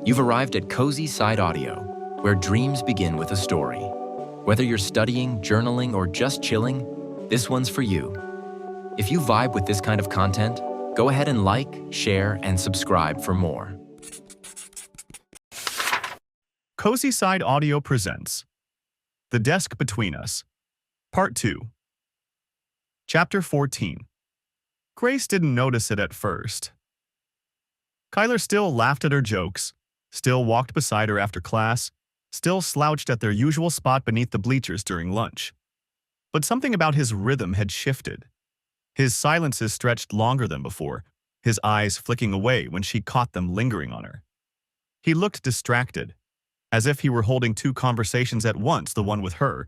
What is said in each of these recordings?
You've arrived at Cozy Side Audio, where dreams begin with a story. Whether you're studying, journaling, or just chilling, this one's for you. If you vibe with this kind of content, go ahead and like, share, and subscribe for more. Cozy Side Audio presents The Desk Between Us, Part 2. Chapter 14. Grace didn't notice it at first. Kyler still laughed at her jokes, still walked beside her after class, still slouched at their usual spot beneath the bleachers during lunch. But something about his rhythm had shifted. His silences stretched longer than before, his eyes flicking away when she caught them lingering on her. He looked distracted, as if he were holding two conversations at once, the one with her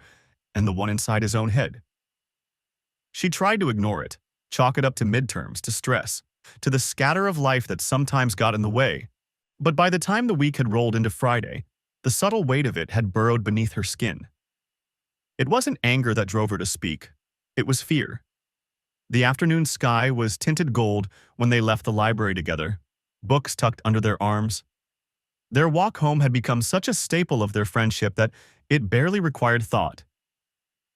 and the one inside his own head. She tried to ignore it, chalk it up to midterms, to stress, to the scatter of life that sometimes got in the way. But by the time the week had rolled into Friday, the subtle weight of it had burrowed beneath her skin. It wasn't anger that drove her to speak. It was fear. The afternoon sky was tinted gold when they left the library together, books tucked under their arms. Their walk home had become such a staple of their friendship that it barely required thought.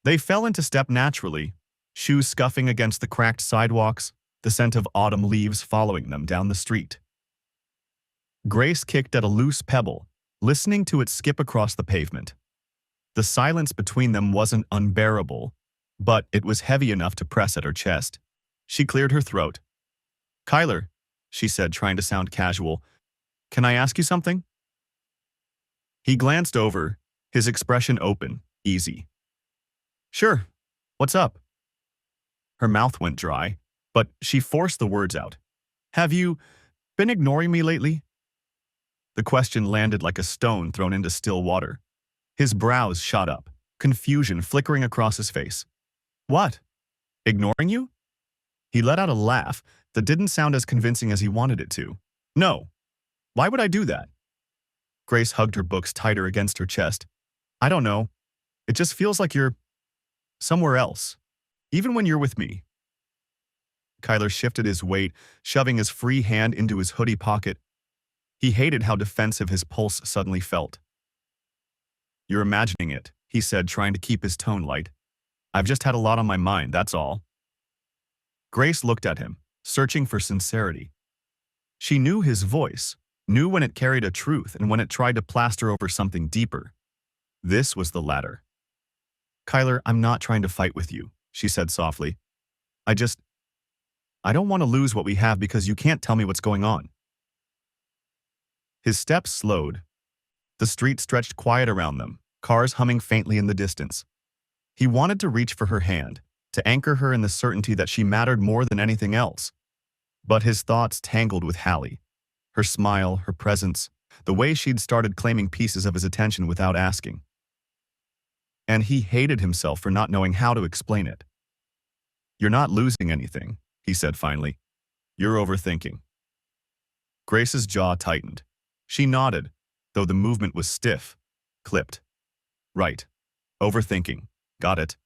They fell into step naturally, shoes scuffing against the cracked sidewalks, the scent of autumn leaves following them down the street. Grace kicked at a loose pebble, listening to it skip across the pavement. The silence between them wasn't unbearable, but it was heavy enough to press at her chest. She cleared her throat. "Kyler," she said, trying to sound casual, "can I ask you something?" He glanced over, his expression open, easy. "Sure. What's up?" Her mouth went dry, but she forced the words out. "Have you been ignoring me lately?" The question landed like a stone thrown into still water. His brows shot up, confusion flickering across his face. "What? Ignoring you?" He let out a laugh that didn't sound as convincing as he wanted it to. "No. Why would I do that?" Grace hugged her books tighter against her chest. "I don't know. It just feels like you're somewhere else, even when you're with me." Kyler shifted his weight, shoving his free hand into his hoodie pocket. He hated how defensive his pulse suddenly felt. "You're imagining it," he said, trying to keep his tone light. "I've just had a lot on my mind, that's all." Grace looked at him, searching for sincerity. She knew his voice, knew when it carried a truth and when it tried to plaster over something deeper. This was the latter. "Kyler, I'm not trying to fight with you," she said softly. I don't want to lose what we have because you can't tell me what's going on." His steps slowed. The street stretched quiet around them, cars humming faintly in the distance. He wanted to reach for her hand, to anchor her in the certainty that she mattered more than anything else. But his thoughts tangled with Hallie. Her smile, her presence, the way she'd started claiming pieces of his attention without asking. And he hated himself for not knowing how to explain it. "You're not losing anything," he said finally. "You're overthinking." Grace's jaw tightened. She nodded, though the movement was stiff, clipped. "Right. Overthinking. Got it."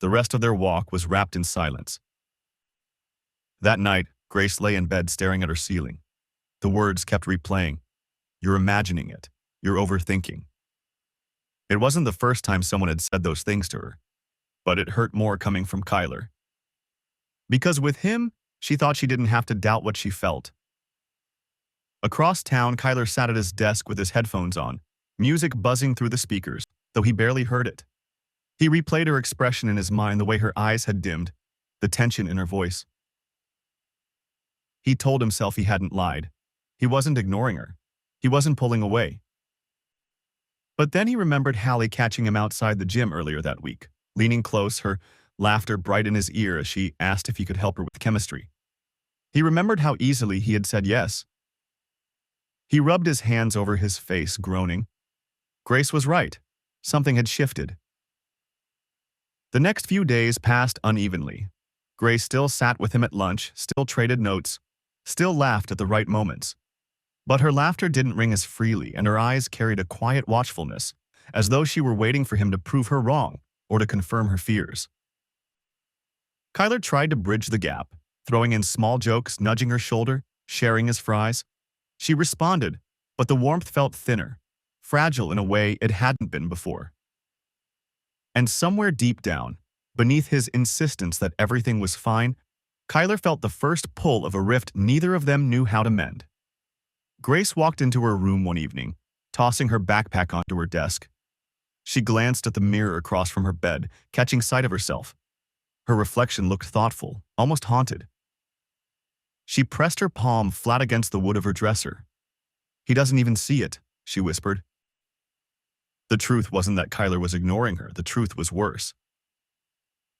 The rest of their walk was wrapped in silence. That night, Grace lay in bed staring at her ceiling. The words kept replaying. "You're imagining it. You're overthinking." It wasn't the first time someone had said those things to her, but it hurt more coming from Kyler. Because with him, she thought she didn't have to doubt what she felt. Across town, Kyler sat at his desk with his headphones on, music buzzing through the speakers, though he barely heard it. He replayed her expression in his mind, the way her eyes had dimmed, the tension in her voice. He told himself he hadn't lied. He wasn't ignoring her. He wasn't pulling away. But then he remembered Hallie catching him outside the gym earlier that week, leaning close, her laughter bright in his ear as she asked if he could help her with chemistry. He remembered how easily he had said yes. He rubbed his hands over his face, groaning. Grace was right. Something had shifted. The next few days passed unevenly. Grace still sat with him at lunch, still traded notes, still laughed at the right moments. But her laughter didn't ring as freely, and her eyes carried a quiet watchfulness, as though she were waiting for him to prove her wrong or to confirm her fears. Kyler tried to bridge the gap, throwing in small jokes, nudging her shoulder, sharing his fries. She responded, but the warmth felt thinner, fragile in a way it hadn't been before. And somewhere deep down, beneath his insistence that everything was fine, Kyler felt the first pull of a rift neither of them knew how to mend. Grace walked into her room one evening, tossing her backpack onto her desk. She glanced at the mirror across from her bed, catching sight of herself. Her reflection looked thoughtful, almost haunted. She pressed her palm flat against the wood of her dresser. "He doesn't even see it," she whispered. The truth wasn't that Kyler was ignoring her. The truth was worse.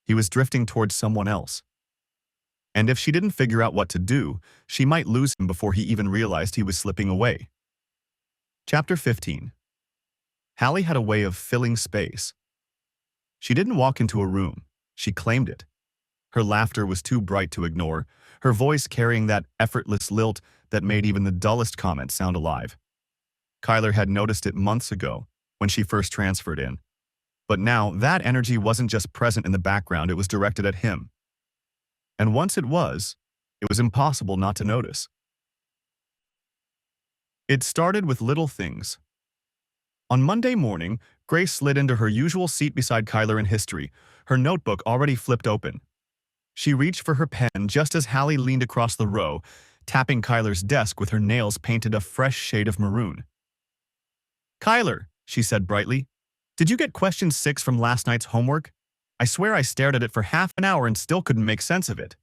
He was drifting towards someone else. And if she didn't figure out what to do, she might lose him before he even realized he was slipping away. Chapter 15. Hallie had a way of filling space. She didn't walk into a room. She claimed it. Her laughter was too bright to ignore, her voice carrying that effortless lilt that made even the dullest comment sound alive. Kyler had noticed it months ago, when she first transferred in. But now, that energy wasn't just present in the background, it was directed at him. And once it was impossible not to notice. It started with little things. On Monday morning, Grace slid into her usual seat beside Kyler in history, her notebook already flipped open. She reached for her pen just as Hallie leaned across the row, tapping Kyler's desk with her nails painted a fresh shade of maroon. "Kyler," she said brightly, "did you get question 6 from last night's homework? I swear I stared at it for half an hour and still couldn't make sense of it."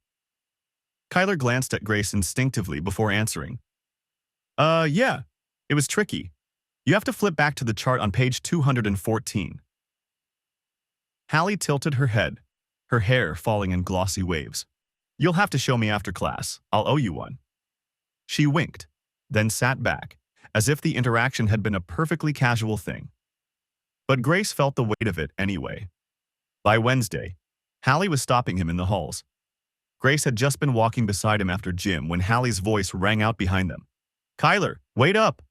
Kyler glanced at Grace instinctively before answering. Yeah, it was tricky. You have to flip back to the chart on page 214. Hallie tilted her head, her hair falling in glossy waves. "You'll have to show me after class. I'll owe you one." She winked, then sat back, as if the interaction had been a perfectly casual thing. But Grace felt the weight of it anyway. By Wednesday, Hallie was stopping him in the halls. Grace had just been walking beside him after gym when Hallie's voice rang out behind them. "Kyler, wait up!"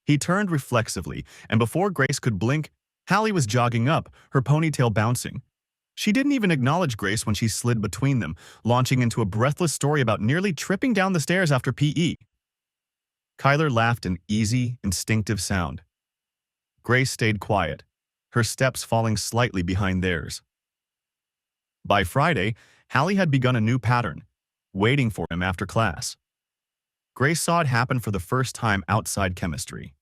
He turned reflexively, and before Grace could blink, Hallie was jogging up, her ponytail bouncing. She didn't even acknowledge Grace when she slid between them, launching into a breathless story about nearly tripping down the stairs after PE. Kyler laughed an easy, instinctive sound. Grace stayed quiet, her steps falling slightly behind theirs. By Friday, Hallie had begun a new pattern, waiting for him after class. Grace saw it happen for the first time outside chemistry.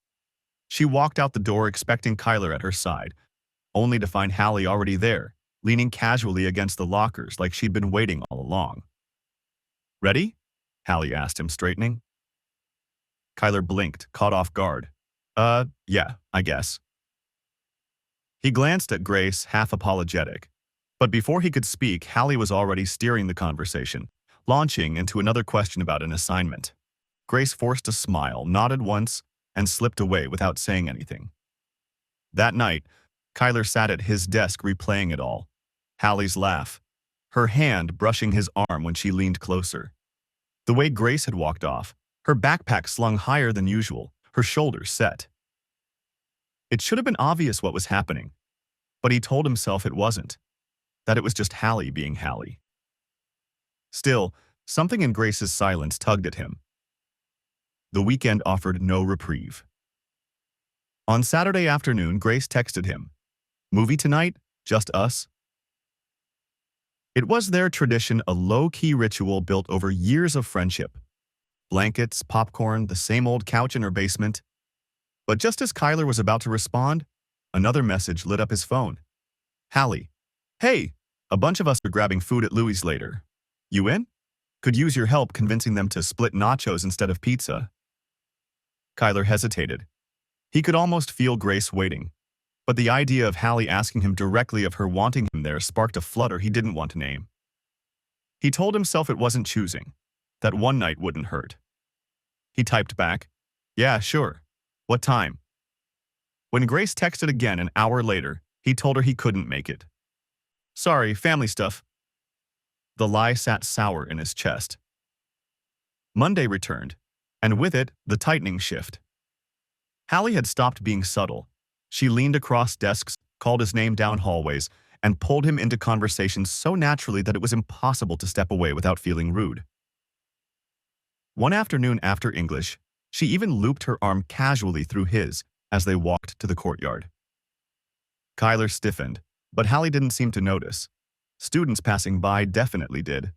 She walked out the door expecting Kyler at her side, only to find Hallie already there, leaning casually against the lockers like she'd been waiting all along. "Ready?" Hallie asked him, straightening. Kyler blinked, caught off guard. Yeah, I guess." He glanced at Grace, half apologetic. But before he could speak, Hallie was already steering the conversation, launching into another question about an assignment. Grace forced a smile, nodded once, and slipped away without saying anything. That night, Kyler sat at his desk replaying it all. Hallie's laugh, her hand brushing his arm when she leaned closer. The way Grace had walked off, her backpack slung higher than usual, her shoulders set. It should have been obvious what was happening, but he told himself it wasn't, that it was just Hallie being Hallie. Still, something in Grace's silence tugged at him. The weekend offered no reprieve. On Saturday afternoon, Grace texted him, "Movie tonight? Just us?" It was their tradition, a low-key ritual built over years of friendship. Blankets, popcorn, the same old couch in her basement. But just as Kyler was about to respond, another message lit up his phone. "Hallie, hey, a bunch of us are grabbing food at Louie's later. You in? Could use your help convincing them to split nachos instead of pizza." Kyler hesitated. He could almost feel Grace waiting, but the idea of Hallie asking him directly of her wanting him there sparked a flutter he didn't want to name. He told himself it wasn't choosing, that one night wouldn't hurt. He typed back, "Yeah, sure. What time?" When Grace texted again an hour later, he told her he couldn't make it. "Sorry, family stuff." The lie sat sour in his chest. Monday returned, and with it, the tightening shift. Hallie had stopped being subtle. She leaned across desks, called his name down hallways, and pulled him into conversations so naturally that it was impossible to step away without feeling rude. One afternoon after English, She even looped her arm casually through his as they walked to the courtyard. Kyler stiffened, but Hallie didn't seem to notice. Students passing by definitely did.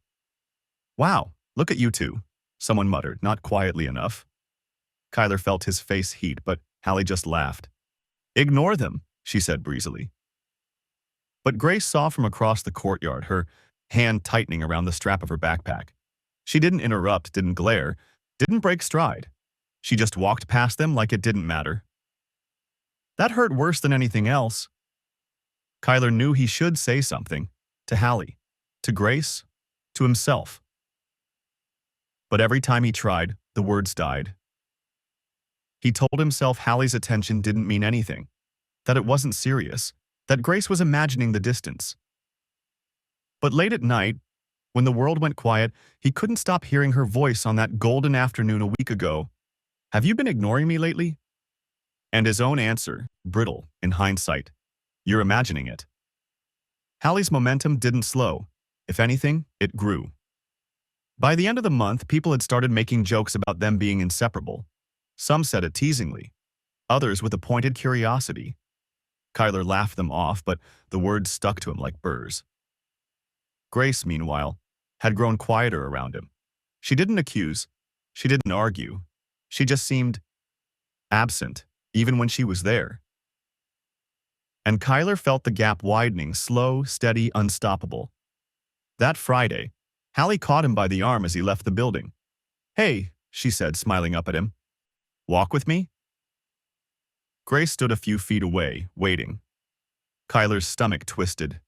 "Wow, look at you two," someone muttered, not quietly enough. Kyler felt his face heat, but Hallie just laughed. "Ignore them," she said breezily. But Grace saw from across the courtyard, her hand tightening around the strap of her backpack. She didn't interrupt, didn't glare, didn't break stride. She just walked past them like it didn't matter. That hurt worse than anything else. Kyler knew he should say something. To Hallie, to Grace, to himself. But every time he tried, the words died. He told himself Hallie's attention didn't mean anything, that it wasn't serious, that Grace was imagining the distance. But late at night, when the world went quiet, he couldn't stop hearing her voice on that golden afternoon a week ago. "Have you been ignoring me lately?" And his own answer, brittle in hindsight, "You're imagining it." Hallie's momentum didn't slow. If anything, it grew. By the end of the month, people had started making jokes about them being inseparable. Some said it teasingly, others with a pointed curiosity. Kyler laughed them off, but the words stuck to him like burrs. Grace, meanwhile, had grown quieter around him. She didn't accuse. She didn't argue. She just seemed absent, even when she was there. And Kyler felt the gap widening, slow, steady, unstoppable. That Friday, Hallie caught him by the arm as he left the building. "Hey," she said, smiling up at him. "Walk with me?" Grace stood a few feet away, waiting. Kyler's stomach twisted.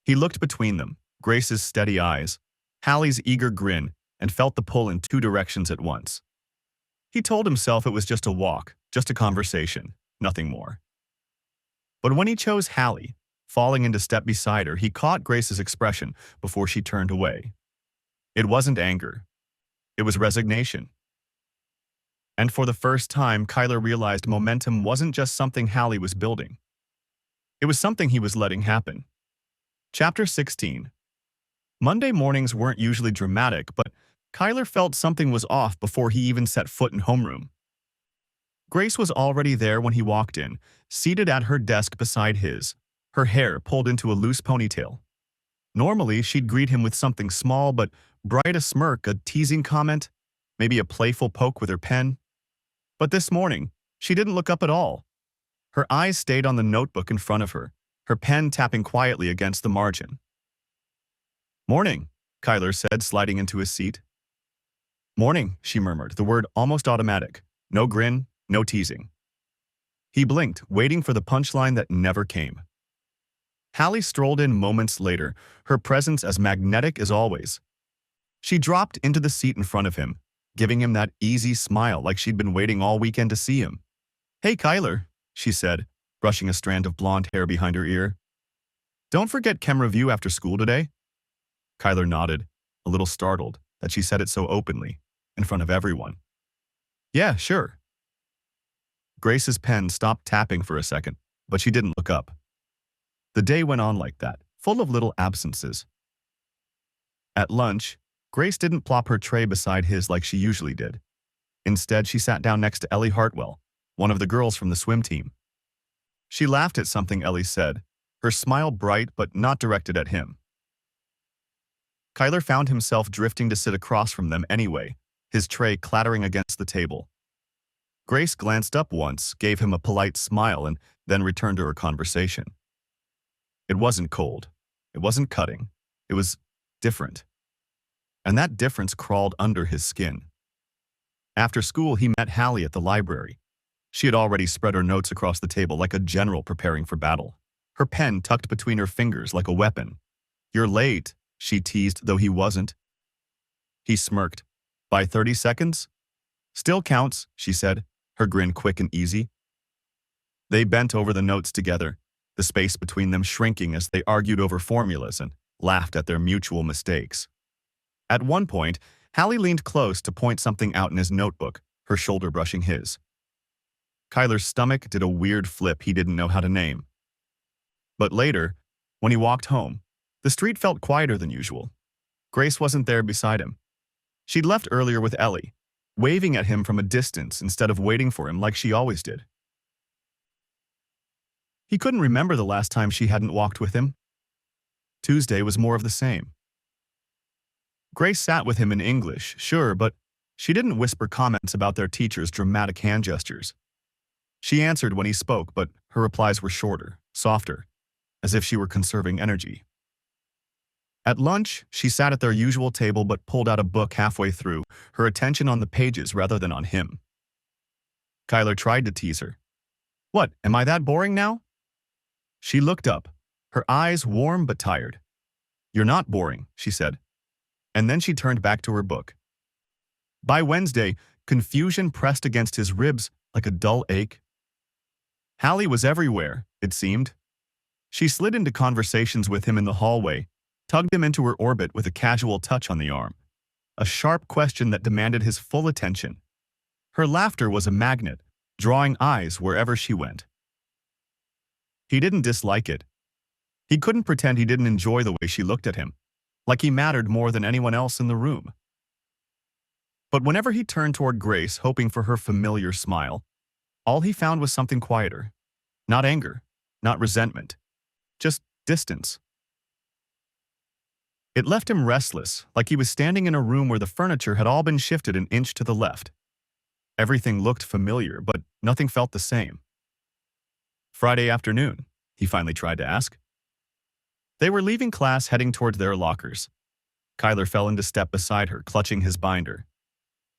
He looked between them, Grace's steady eyes, Hallie's eager grin, and felt the pull in two directions at once. He told himself it was just a walk, just a conversation, nothing more. But when he chose Hallie, falling into step beside her, he caught Grace's expression before she turned away. It wasn't anger. It was resignation. And for the first time, Kyler realized momentum wasn't just something Hallie was building. It was something he was letting happen. Chapter 16. Monday mornings weren't usually dramatic, but Kyler felt something was off before he even set foot in homeroom. Grace was already there when he walked in, seated at her desk beside his, her hair pulled into a loose ponytail. Normally, she'd greet him with something small but bright, a smirk, a teasing comment, maybe a playful poke with her pen. But this morning, she didn't look up at all. Her eyes stayed on the notebook in front of her, her pen tapping quietly against the margin. "Morning," Kyler said, sliding into his seat. "Morning," she murmured, the word almost automatic. No grin, no teasing. He blinked, waiting for the punchline that never came. Hallie strolled in moments later, her presence as magnetic as always. She dropped into the seat in front of him, giving him that easy smile like she'd been waiting all weekend to see him. "Hey, Kyler," she said, brushing a strand of blonde hair behind her ear. "Don't forget chem review after school today?" Kyler nodded, a little startled that she said it so openly, in front of everyone. "Yeah, sure." Grace's pen stopped tapping for a second, but she didn't look up. The day went on like that, full of little absences. At lunch, Grace didn't plop her tray beside his like she usually did. Instead, she sat down next to Ellie Hartwell, one of the girls from the swim team. She laughed at something Ellie said, her smile bright but not directed at him. Kyler found himself drifting to sit across from them anyway, his tray clattering against the table. Grace glanced up once, gave him a polite smile, and then returned to her conversation. It wasn't cold. It wasn't cutting. It was different. And that difference crawled under his skin. After school, he met Hallie at the library. She had already spread her notes across the table like a general preparing for battle, her pen tucked between her fingers like a weapon. "You're late," she teased, though he wasn't. He smirked. "By 30 seconds? "Still counts," she said, her grin quick and easy. They bent over the notes together, the space between them shrinking as they argued over formulas and laughed at their mutual mistakes. At one point, Hallie leaned close to point something out in his notebook, her shoulder brushing his. Kyler's stomach did a weird flip he didn't know how to name. But later, when he walked home, the street felt quieter than usual. Grace wasn't there beside him. She'd left earlier with Ellie. waving at him from a distance instead of waiting for him like she always did. He couldn't remember the last time she hadn't walked with him. Tuesday was more of the same. Grace sat with him in English, sure, but she didn't whisper comments about their teacher's dramatic hand gestures. She answered when he spoke, but her replies were shorter, softer, as if she were conserving energy. At lunch, she sat at their usual table but pulled out a book halfway through, her attention on the pages rather than on him. Kyler tried to tease her. "What, am I that boring now?" She looked up, her eyes warm but tired. "You're not boring," she said. And then she turned back to her book. By Wednesday, confusion pressed against his ribs like a dull ache. Hallie was everywhere, it seemed. She slid into conversations with him in the hallway, tugged him into her orbit with a casual touch on the arm, a sharp question that demanded his full attention. Her laughter was a magnet, drawing eyes wherever she went. He didn't dislike it. He couldn't pretend he didn't enjoy the way she looked at him, like he mattered more than anyone else in the room. But whenever he turned toward Grace, hoping for her familiar smile, all he found was something quieter. Not anger, not resentment, just distance. It left him restless, like he was standing in a room where the furniture had all been shifted an inch to the left. Everything looked familiar, but nothing felt the same. "Friday afternoon?" he finally tried to ask. They were leaving class, heading toward their lockers. Kyler fell into step beside her, clutching his binder.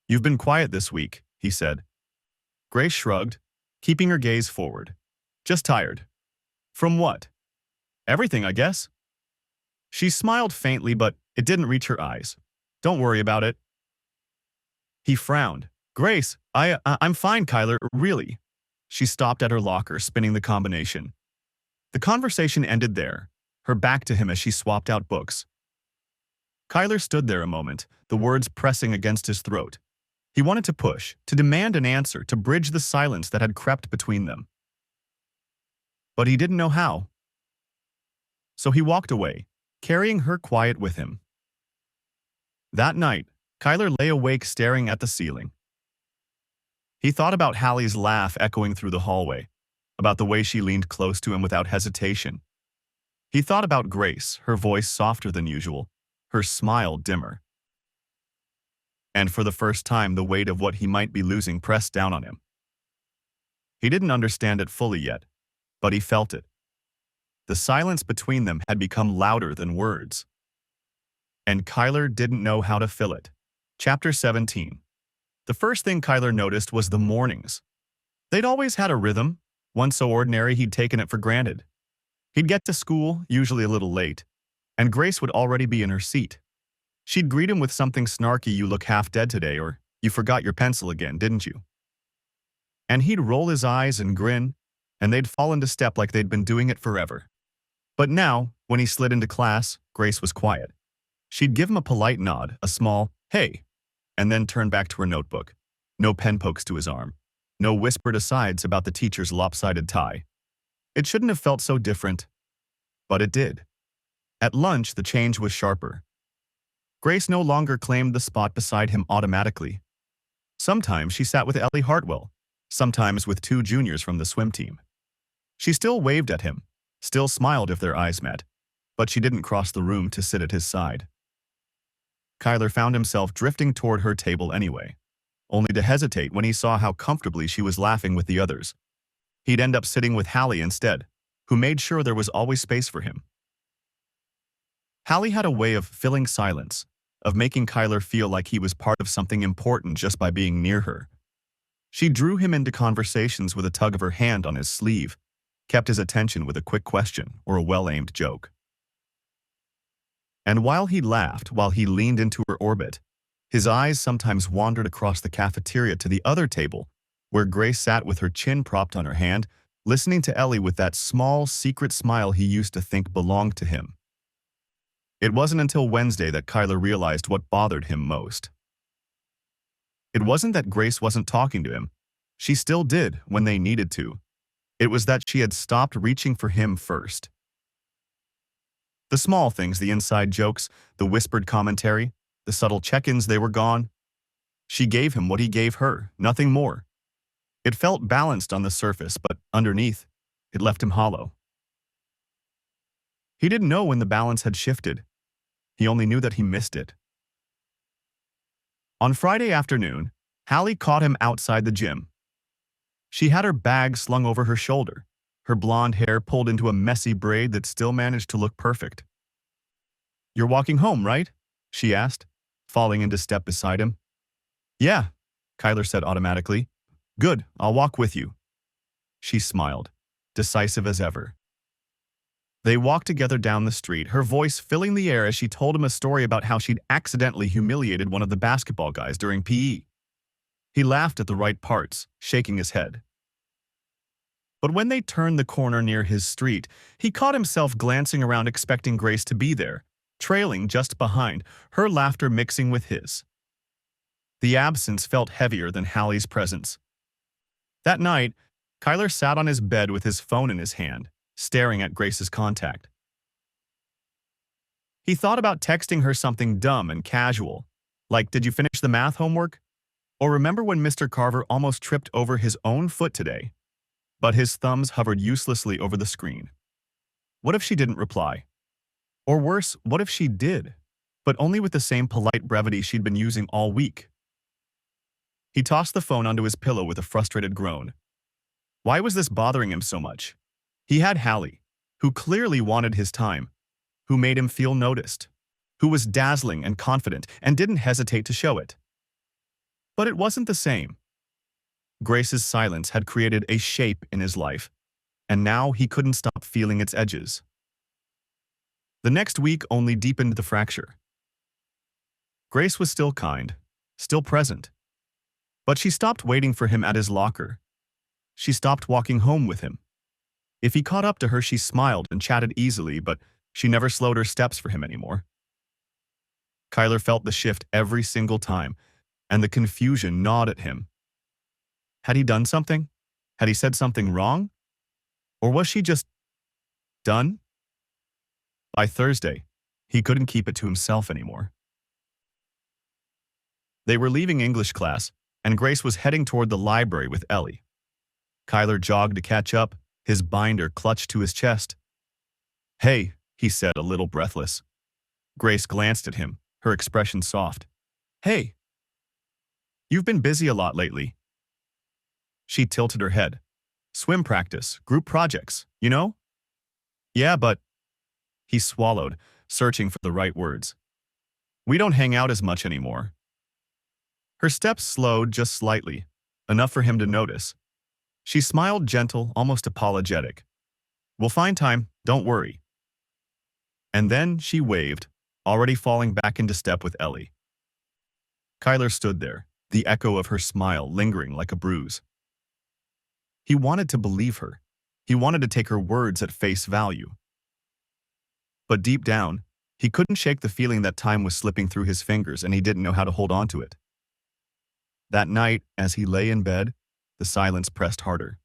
"You've been quiet this week," he said. Grace shrugged, keeping her gaze forward. "Just tired." "From what?" "Everything, I guess." She smiled faintly, but it didn't reach her eyes. "Don't worry about it." He frowned. "Grace, I'm fine, Kyler, really." She stopped at her locker, spinning the combination. The conversation ended there, her back to him as she swapped out books. Kyler stood there a moment, the words pressing against his throat. He wanted to push, to demand an answer, to bridge the silence that had crept between them. But he didn't know how. So he walked away, carrying her quiet with him. That night, Kyler lay awake staring at the ceiling. He thought about Hallie's laugh echoing through the hallway, about the way she leaned close to him without hesitation. He thought about Grace, her voice softer than usual, her smile dimmer. And for the first time, the weight of what he might be losing pressed down on him. He didn't understand it fully yet, but he felt it. The silence between them had become louder than words. And Kyler didn't know how to fill it. Chapter 17. The first thing Kyler noticed was the mornings. They'd always had a rhythm, one so ordinary he'd taken it for granted. He'd get to school, usually a little late, and Grace would already be in her seat. She'd greet him with something snarky: "You look half dead today," or "You forgot your pencil again, didn't you?" And he'd roll his eyes and grin, and they'd fall into step like they'd been doing it forever. But now, when he slid into class, Grace was quiet. She'd give him a polite nod, a small, "Hey," and then turn back to her notebook. No pen pokes to his arm. No whispered asides about the teacher's lopsided tie. It shouldn't have felt so different, but it did. At lunch, the change was sharper. Grace no longer claimed the spot beside him automatically. Sometimes she sat with Ellie Hartwell, sometimes with two juniors from the swim team. She still waved at him, still smiled if their eyes met, but she didn't cross the room to sit at his side. Kyler found himself drifting toward her table anyway, only to hesitate when he saw how comfortably she was laughing with the others. He'd end up sitting with Hallie instead, who made sure there was always space for him. Hallie had a way of filling silence, of making Kyler feel like he was part of something important just by being near her. She drew him into conversations with a tug of her hand on his sleeve, kept his attention with a quick question or a well-aimed joke. And while he laughed, while he leaned into her orbit, his eyes sometimes wandered across the cafeteria to the other table, where Grace sat with her chin propped on her hand, listening to Ellie with that small, secret smile he used to think belonged to him. It wasn't until Wednesday that Kyler realized what bothered him most. It wasn't that Grace wasn't talking to him. She still did when they needed to. It was that she had stopped reaching for him first. The small things, the inside jokes, the whispered commentary, the subtle check-ins, they were gone. She gave him what he gave her, nothing more. It felt balanced on the surface, but underneath, it left him hollow. He didn't know when the balance had shifted. He only knew that he missed it. On Friday afternoon, Hallie caught him outside the gym. She had her bag slung over her shoulder, her blonde hair pulled into a messy braid that still managed to look perfect. "You're walking home, right?" she asked, falling into step beside him. "Yeah," Kyler said automatically. "Good, I'll walk with you." She smiled, decisive as ever. They walked together down the street, her voice filling the air as she told him a story about how she'd accidentally humiliated one of the basketball guys during PE. He laughed at the right parts, shaking his head. But when they turned the corner near his street, he caught himself glancing around expecting Grace to be there, trailing just behind, her laughter mixing with his. The absence felt heavier than Hallie's presence. That night, Kyler sat on his bed with his phone in his hand, staring at Grace's contact. He thought about texting her something dumb and casual, like, "Did you finish the math homework?" Or "Remember when Mr. Carver almost tripped over his own foot today?" But his thumbs hovered uselessly over the screen. What if she didn't reply? Or worse, what if she did, but only with the same polite brevity she'd been using all week? He tossed the phone onto his pillow with a frustrated groan. Why was this bothering him so much? He had Hallie, who clearly wanted his time, who made him feel noticed, who was dazzling and confident and didn't hesitate to show it. But it wasn't the same. Grace's silence had created a shape in his life, and now he couldn't stop feeling its edges. The next week only deepened the fracture. Grace was still kind, still present, but she stopped waiting for him at his locker. She stopped walking home with him. If he caught up to her, she smiled and chatted easily, but she never slowed her steps for him anymore. Kyler felt the shift every single time, and the confusion gnawed at him. Had he done something? Had he said something wrong? Or was she just done? By Thursday, he couldn't keep it to himself anymore. They were leaving English class, and Grace was heading toward the library with Ellie. Kyler jogged to catch up, his binder clutched to his chest. "Hey," he said, a little breathless. Grace glanced at him, her expression soft. "Hey. You've been busy a lot lately." She tilted her head. "Swim practice, group projects, you know?" "Yeah, but..." He swallowed, searching for the right words. "We don't hang out as much anymore." Her steps slowed just slightly, enough for him to notice. She smiled, gentle, almost apologetic. "We'll find time, don't worry." And then she waved, already falling back into step with Ellie. Kyler stood there, the echo of her smile lingering like a bruise. He wanted to believe her. He wanted to take her words at face value. But deep down, he couldn't shake the feeling that time was slipping through his fingers and he didn't know how to hold on to it. That night, as he lay in bed, the silence pressed harder.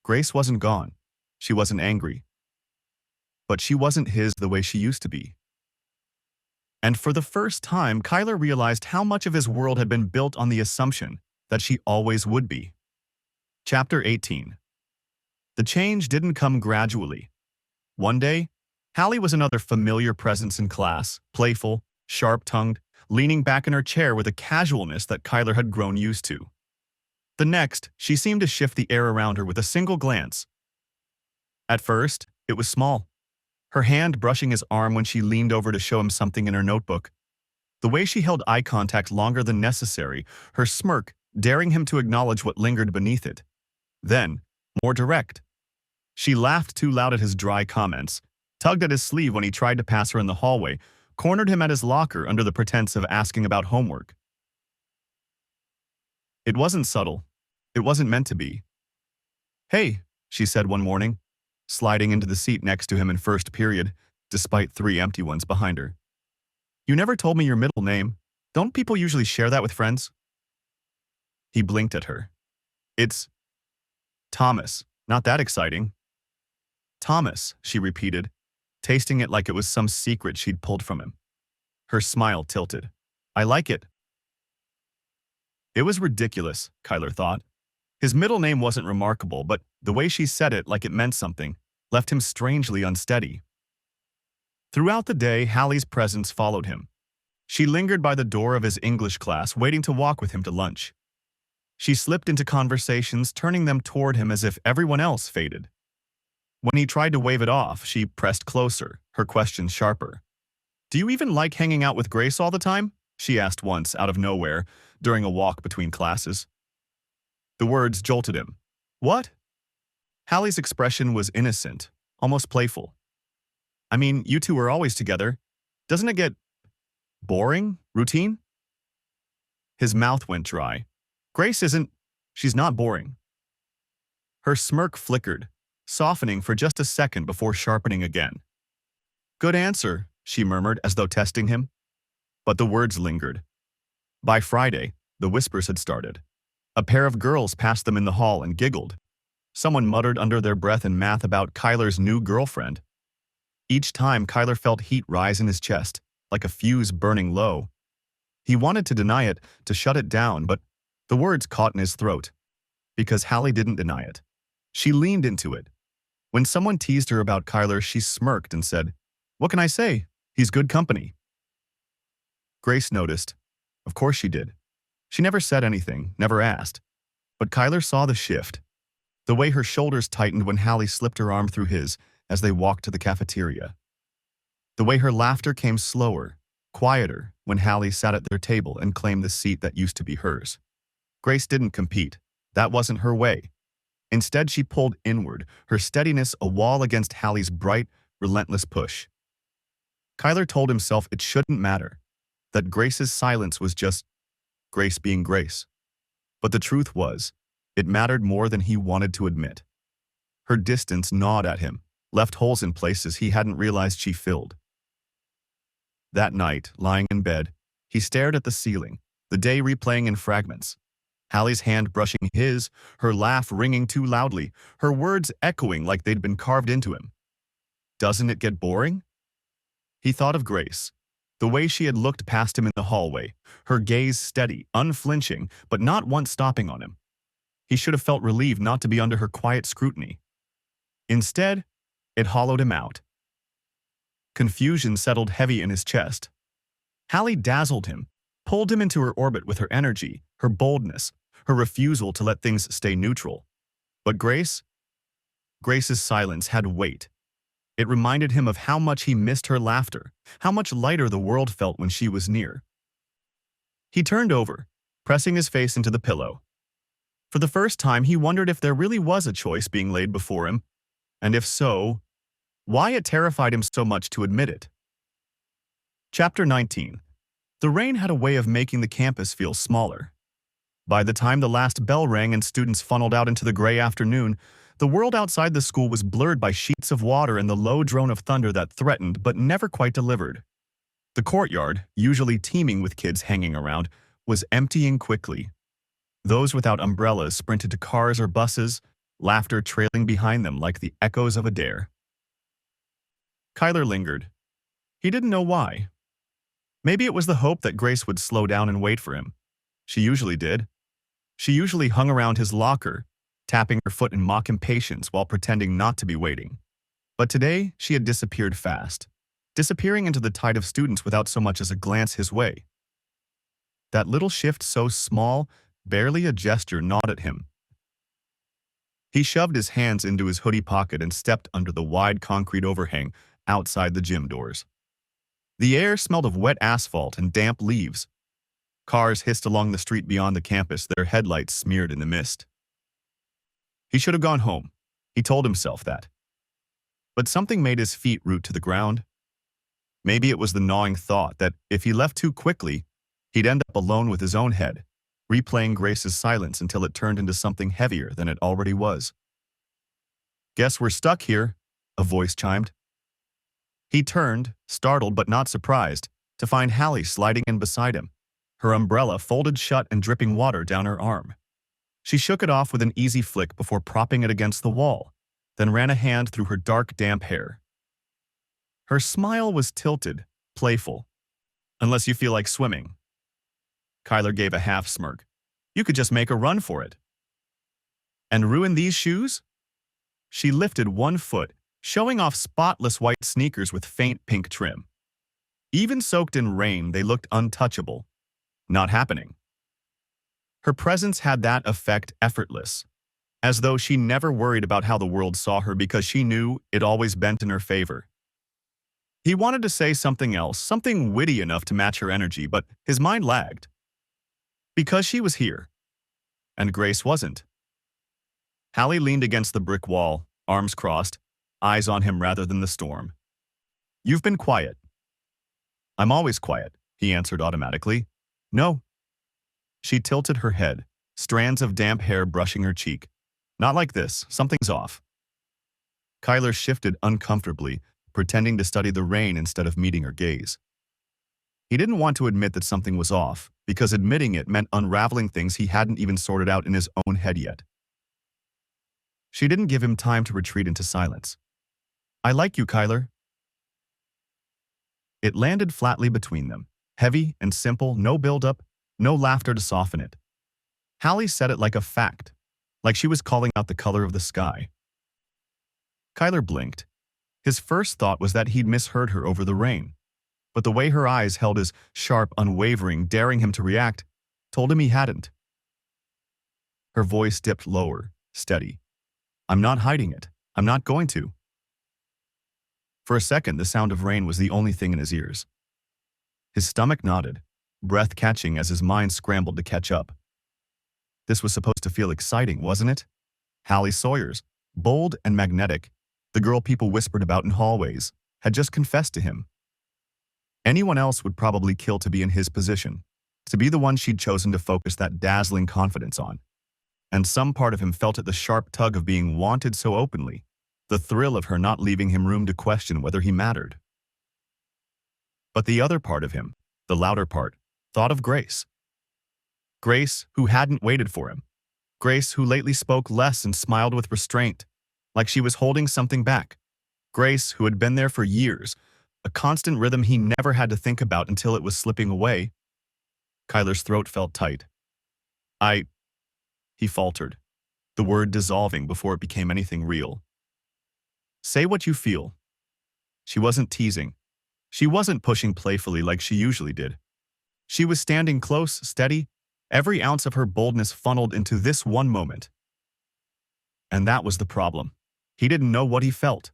Grace wasn't gone. She wasn't angry. But she wasn't his the way she used to be. And for the first time, Kyler realized how much of his world had been built on the assumption that she always would be. Chapter 18. The change didn't come gradually. One day, Hallie was another familiar presence in class, playful, sharp-tongued, leaning back in her chair with a casualness that Kyler had grown used to. The next, she seemed to shift the air around her with a single glance. At first, it was small, her hand brushing his arm when she leaned over to show him something in her notebook. The way she held eye contact longer than necessary, her smirk daring him to acknowledge what lingered beneath it. Then, more direct. She laughed too loud at his dry comments, tugged at his sleeve when he tried to pass her in the hallway, cornered him at his locker under the pretense of asking about homework. It wasn't subtle. It wasn't meant to be. "Hey," she said one morning, sliding into the seat next to him in first period, despite 3 empty ones behind her. "You never told me your middle name. Don't people usually share that with friends?" He blinked at her. "It's Thomas. Not that exciting." "Thomas," she repeated, tasting it like it was some secret she'd pulled from him. Her smile tilted. "I like it." It was ridiculous, Kyler thought. His middle name wasn't remarkable, but the way she said it like it meant something left him strangely unsteady. Throughout the day, Hallie's presence followed him. She lingered by the door of his English class, waiting to walk with him to lunch. She slipped into conversations, turning them toward him as if everyone else faded. When he tried to wave it off, she pressed closer, her questions sharper. "Do you even like hanging out with Grace all the time?" she asked once, out of nowhere, during a walk between classes. The words jolted him. "What?" Hallie's expression was innocent, almost playful. "I mean, you two are always together. Doesn't it get boring? Routine?" His mouth went dry. "Grace isn't. She's not boring." Her smirk flickered, softening for just a second before sharpening again. "Good answer," she murmured as though testing him. But the words lingered. By Friday, the whispers had started. A pair of girls passed them in the hall and giggled. Someone muttered under their breath in math about Kyler's new girlfriend. Each time, Kyler felt heat rise in his chest, like a fuse burning low. He wanted to deny it, to shut it down, but the words caught in his throat. Because Hallie didn't deny it. She leaned into it. When someone teased her about Kyler, she smirked and said, "What can I say? He's good company." Grace noticed. Of course she did. She never said anything, never asked. But Kyler saw the shift. The way her shoulders tightened when Hallie slipped her arm through his as they walked to the cafeteria. The way her laughter came slower, quieter, when Hallie sat at their table and claimed the seat that used to be hers. Grace didn't compete. That wasn't her way. Instead, she pulled inward, her steadiness a wall against Hallie's bright, relentless push. Kyler told himself it shouldn't matter, that Grace's silence was just Grace being Grace. But the truth was, it mattered more than he wanted to admit. Her distance gnawed at him, left holes in places he hadn't realized she filled. That night, lying in bed, he stared at the ceiling, the day replaying in fragments. Hallie's hand brushing his, her laugh ringing too loudly, her words echoing like they'd been carved into him. Doesn't it get boring? He thought of Grace, the way she had looked past him in the hallway, her gaze steady, unflinching, but not once stopping on him. He should have felt relieved not to be under her quiet scrutiny. Instead, it hollowed him out. Confusion settled heavy in his chest. Hallie dazzled him, pulled him into her orbit with her energy, her boldness, her refusal to let things stay neutral. But Grace's silence had weight. It reminded him of how much he missed her laughter, how much lighter the world felt when she was near. He turned over, pressing his face into the pillow. For the first time, he wondered if there really was a choice being laid before him, and if so, why it terrified him so much to admit it. Chapter 19. The rain had a way of making the campus feel smaller. By the time the last bell rang and students funneled out into the gray afternoon, the world outside the school was blurred by sheets of water and the low drone of thunder that threatened but never quite delivered. The courtyard, usually teeming with kids hanging around, was emptying quickly. Those without umbrellas sprinted to cars or buses, laughter trailing behind them like the echoes of a dare. Kyler lingered. He didn't know why. Maybe it was the hope that Grace would slow down and wait for him. She usually did. She usually hung around his locker, tapping her foot in mock impatience while pretending not to be waiting. But today, she had disappeared fast, disappearing into the tide of students without so much as a glance his way. That little shift, so small, barely a gesture, gnawed at him. He shoved his hands into his hoodie pocket and stepped under the wide concrete overhang outside the gym doors. The air smelled of wet asphalt and damp leaves. Cars hissed along the street beyond the campus, their headlights smeared in the mist. He should have gone home. He told himself that. But something made his feet root to the ground. Maybe it was the gnawing thought that if he left too quickly, he'd end up alone with his own head, replaying Grace's silence until it turned into something heavier than it already was. "Guess we're stuck here," a voice chimed. He turned, startled but not surprised, to find Hallie sliding in beside him, her umbrella folded shut and dripping water down her arm. She shook it off with an easy flick before propping it against the wall, then ran a hand through her dark, damp hair. Her smile was tilted, playful. "Unless you feel like swimming." Kyler gave a half smirk. You could just make a run for it. And ruin these shoes? She lifted one foot, showing off spotless white sneakers with faint pink trim. Even soaked in rain, they looked untouchable. Not happening. Her presence had that effect effortless, as though she never worried about how the world saw her because she knew it always bent in her favor. He wanted to say something else, something witty enough to match her energy, but his mind lagged. Because she was here, and Grace wasn't. Hallie leaned against the brick wall, arms crossed, eyes on him rather than the storm. "You've been quiet." "I'm always quiet," he answered automatically. "No." She tilted her head, strands of damp hair brushing her cheek. "Not like this. Something's off." Kyler shifted uncomfortably, pretending to study the rain instead of meeting her gaze. He didn't want to admit that something was off, because admitting it meant unraveling things he hadn't even sorted out in his own head yet. She didn't give him time to retreat into silence. "I like you, Kyler." It landed flatly between them, heavy and simple, no build-up, no laughter to soften it. Hallie said it like a fact, like she was calling out the color of the sky. Kyler blinked. His first thought was that he'd misheard her over the rain, but the way her eyes held his sharp, unwavering, daring him to react, told him he hadn't. Her voice dipped lower, steady. "I'm not hiding it. I'm not going to." For a second, the sound of rain was the only thing in his ears. His stomach knotted, breath catching as his mind scrambled to catch up. This was supposed to feel exciting, wasn't it? Hallie Sawyers, bold and magnetic, the girl people whispered about in hallways, had just confessed to him. Anyone else would probably kill to be in his position, to be the one she'd chosen to focus that dazzling confidence on. And some part of him felt at the sharp tug of being wanted so openly, the thrill of her not leaving him room to question whether he mattered. But the other part of him, the louder part, thought of Grace. Grace, who hadn't waited for him. Grace, who lately spoke less and smiled with restraint, like she was holding something back. Grace, who had been there for years, a constant rhythm he never had to think about until it was slipping away. Kyler's throat felt tight. He faltered, the word dissolving before it became anything real. "Say what you feel." She wasn't teasing. She wasn't pushing playfully like she usually did. She was standing close, steady, every ounce of her boldness funneled into this one moment. And that was the problem. He didn't know what he felt.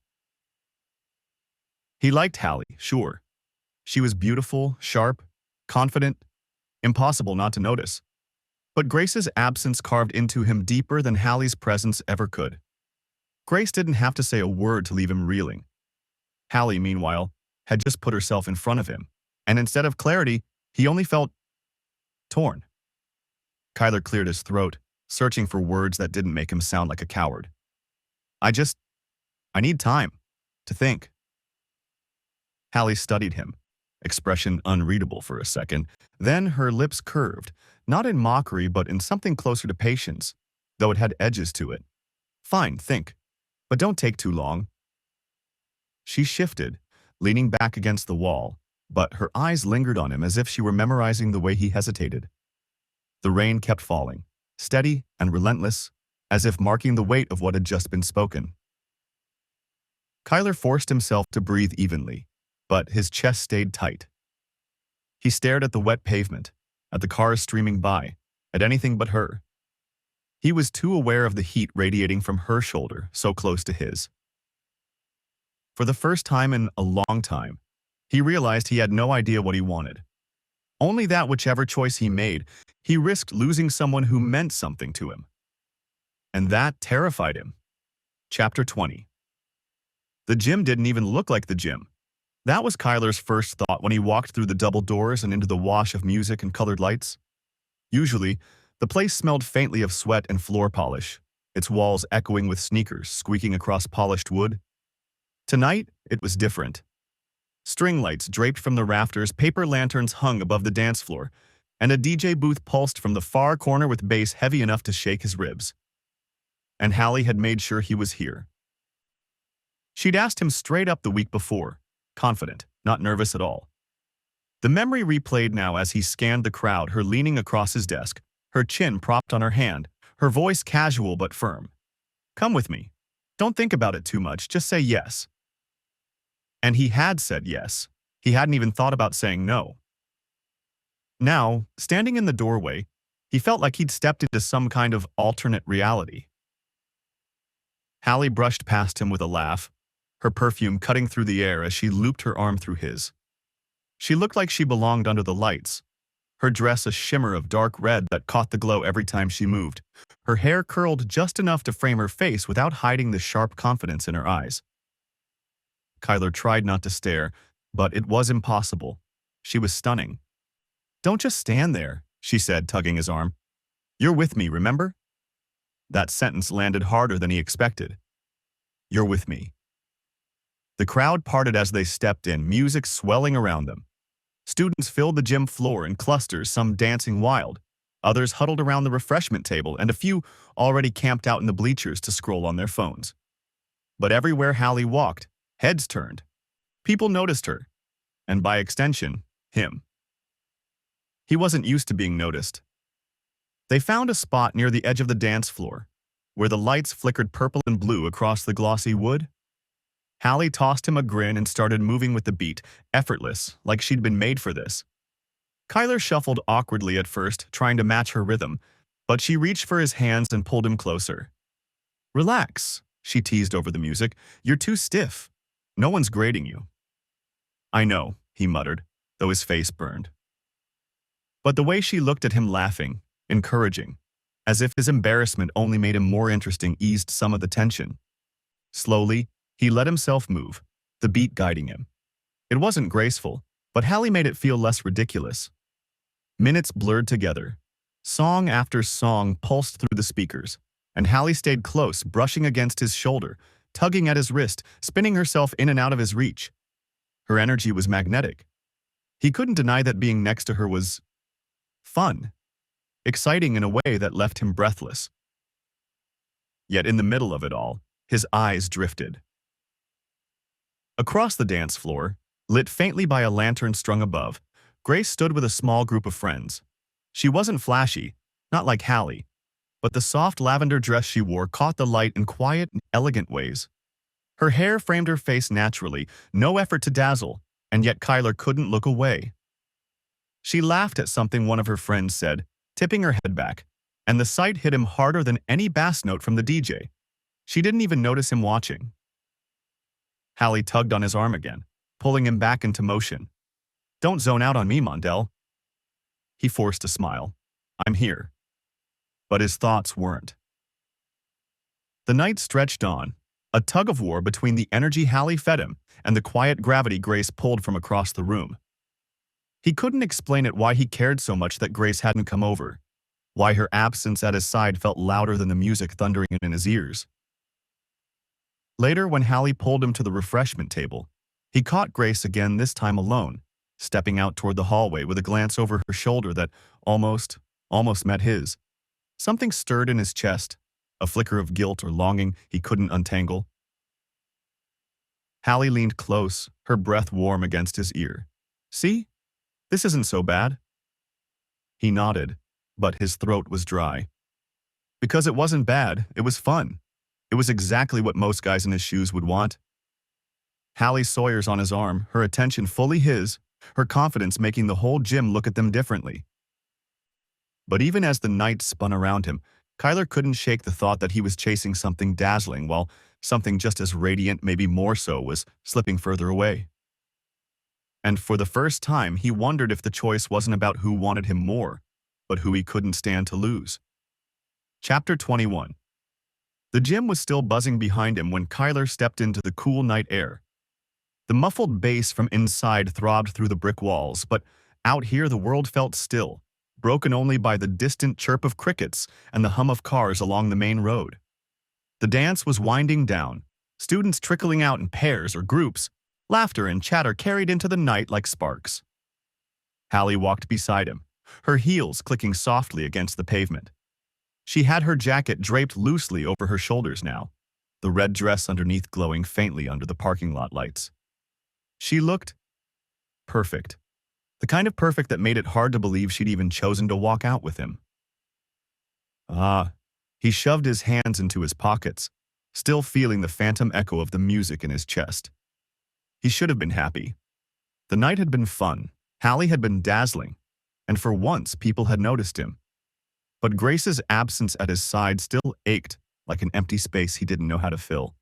He liked Hallie, sure. She was beautiful, sharp, confident, impossible not to notice. But Grace's absence carved into him deeper than Hallie's presence ever could. Grace didn't have to say a word to leave him reeling. Hallie, meanwhile, had just put herself in front of him, and instead of clarity, he only felt torn. Kyler cleared his throat, searching for words that didn't make him sound like a coward. I need time to think." Hallie studied him, expression unreadable for a second. Then her lips curved, not in mockery but in something closer to patience, though it had edges to it. "Fine, think. But don't take too long." She shifted, leaning back against the wall, but her eyes lingered on him as if she were memorizing the way he hesitated. The rain kept falling, steady and relentless, as if marking the weight of what had just been spoken. Kyler forced himself to breathe evenly, but his chest stayed tight. He stared at the wet pavement, at the cars streaming by, at anything but her. He was too aware of the heat radiating from her shoulder, so close to his. For the first time in a long time, he realized he had no idea what he wanted. Only that whichever choice he made, he risked losing someone who meant something to him. And that terrified him. Chapter 20. The gym didn't even look like the gym. That was Kyler's first thought when he walked through the double doors and into the wash of music and colored lights. Usually, the place smelled faintly of sweat and floor polish, its walls echoing with sneakers squeaking across polished wood. Tonight, it was different. String lights draped from the rafters, paper lanterns hung above the dance floor, and a DJ booth pulsed from the far corner with bass heavy enough to shake his ribs. And Hallie had made sure he was here. She'd asked him straight up the week before, confident, not nervous at all. The memory replayed now as he scanned the crowd, her leaning across his desk, her chin propped on her hand, her voice casual but firm. "Come with me. Don't think about it too much, just say yes." And he had said yes. He hadn't even thought about saying no. Now, standing in the doorway, he felt like he'd stepped into some kind of alternate reality. Hallie brushed past him with a laugh, her perfume cutting through the air as she looped her arm through his. She looked like she belonged under the lights, her dress a shimmer of dark red that caught the glow every time she moved, her hair curled just enough to frame her face without hiding the sharp confidence in her eyes. Kyler tried not to stare, but it was impossible. She was stunning. "Don't just stand there," she said, tugging his arm. "You're with me, remember?" That sentence landed harder than he expected. "You're with me." The crowd parted as they stepped in, music swelling around them. Students filled the gym floor in clusters, some dancing wild, others huddled around the refreshment table, and a few already camped out in the bleachers to scroll on their phones. But everywhere Hallie walked, heads turned. People noticed her, and by extension, him. He wasn't used to being noticed. They found a spot near the edge of the dance floor, where the lights flickered purple and blue across the glossy wood. Hallie tossed him a grin and started moving with the beat, effortless, like she'd been made for this. Kyler shuffled awkwardly at first, trying to match her rhythm, but she reached for his hands and pulled him closer. "Relax," she teased over the music. "You're too stiff. No one's grading you." "I know," he muttered, though his face burned. But the way she looked at him, laughing, encouraging, as if his embarrassment only made him more interesting, eased some of the tension. Slowly, he let himself move, the beat guiding him. It wasn't graceful, but Hallie made it feel less ridiculous. Minutes blurred together. Song after song pulsed through the speakers, and Hallie stayed close, brushing against his shoulder, tugging at his wrist, spinning herself in and out of his reach. Her energy was magnetic. He couldn't deny that being next to her was fun, exciting in a way that left him breathless. Yet in the middle of it all, his eyes drifted. Across the dance floor, lit faintly by a lantern strung above, Grace stood with a small group of friends. She wasn't flashy, not like Hallie, but the soft lavender dress she wore caught the light in quiet and elegant ways. Her hair framed her face naturally, no effort to dazzle, and yet Kyler couldn't look away. She laughed at something one of her friends said, tipping her head back, and the sight hit him harder than any bass note from the DJ. She didn't even notice him watching. Hallie tugged on his arm again, pulling him back into motion. "Don't zone out on me, Mondell." He forced a smile. "I'm here." But his thoughts weren't. The night stretched on, a tug-of-war between the energy Hallie fed him and the quiet gravity Grace pulled from across the room. He couldn't explain it why he cared so much that Grace hadn't come over, why her absence at his side felt louder than the music thundering in his ears. Later, when Hallie pulled him to the refreshment table, he caught Grace again, this time alone, stepping out toward the hallway with a glance over her shoulder that almost met his. Something stirred in his chest, a flicker of guilt or longing he couldn't untangle. Hallie leaned close, her breath warm against his ear. "See? This isn't so bad." He nodded, but his throat was dry. Because it wasn't bad, it was fun. It was exactly what most guys in his shoes would want. Hallie Sawyer's on his arm, her attention fully his, her confidence making the whole gym look at them differently. But even as the night spun around him, Kyler couldn't shake the thought that he was chasing something dazzling while something just as radiant, maybe more so, was slipping further away. And for the first time, he wondered if the choice wasn't about who wanted him more, but who he couldn't stand to lose. Chapter 21. The gym was still buzzing behind him when Kyler stepped into the cool night air. The muffled bass from inside throbbed through the brick walls, but out here the world felt still, broken only by the distant chirp of crickets and the hum of cars along the main road. The dance was winding down, students trickling out in pairs or groups, laughter and chatter carried into the night like sparks. Hallie walked beside him, her heels clicking softly against the pavement. She had her jacket draped loosely over her shoulders now, the red dress underneath glowing faintly under the parking lot lights. She looked perfect, the kind of perfect that made it hard to believe she'd even chosen to walk out with him. Ah, he shoved his hands into his pockets, still feeling the phantom echo of the music in his chest. He should have been happy. The night had been fun, Hallie had been dazzling, and for once people had noticed him. But Grace's absence at his side still ached like an empty space he didn't know how to fill.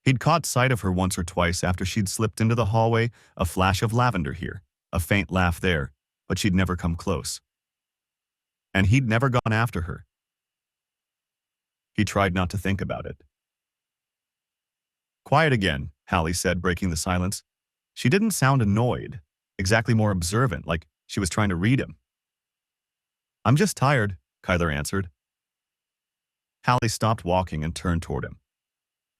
He'd caught sight of her once or twice after she'd slipped into the hallway, a flash of lavender here, a faint laugh there, but she'd never come close. And he'd never gone after her. He tried not to think about it. Quiet again, Hallie said, breaking the silence. She didn't sound annoyed, exactly more observant, like she was trying to read him. I'm just tired, Kyler answered. Hallie stopped walking and turned toward him.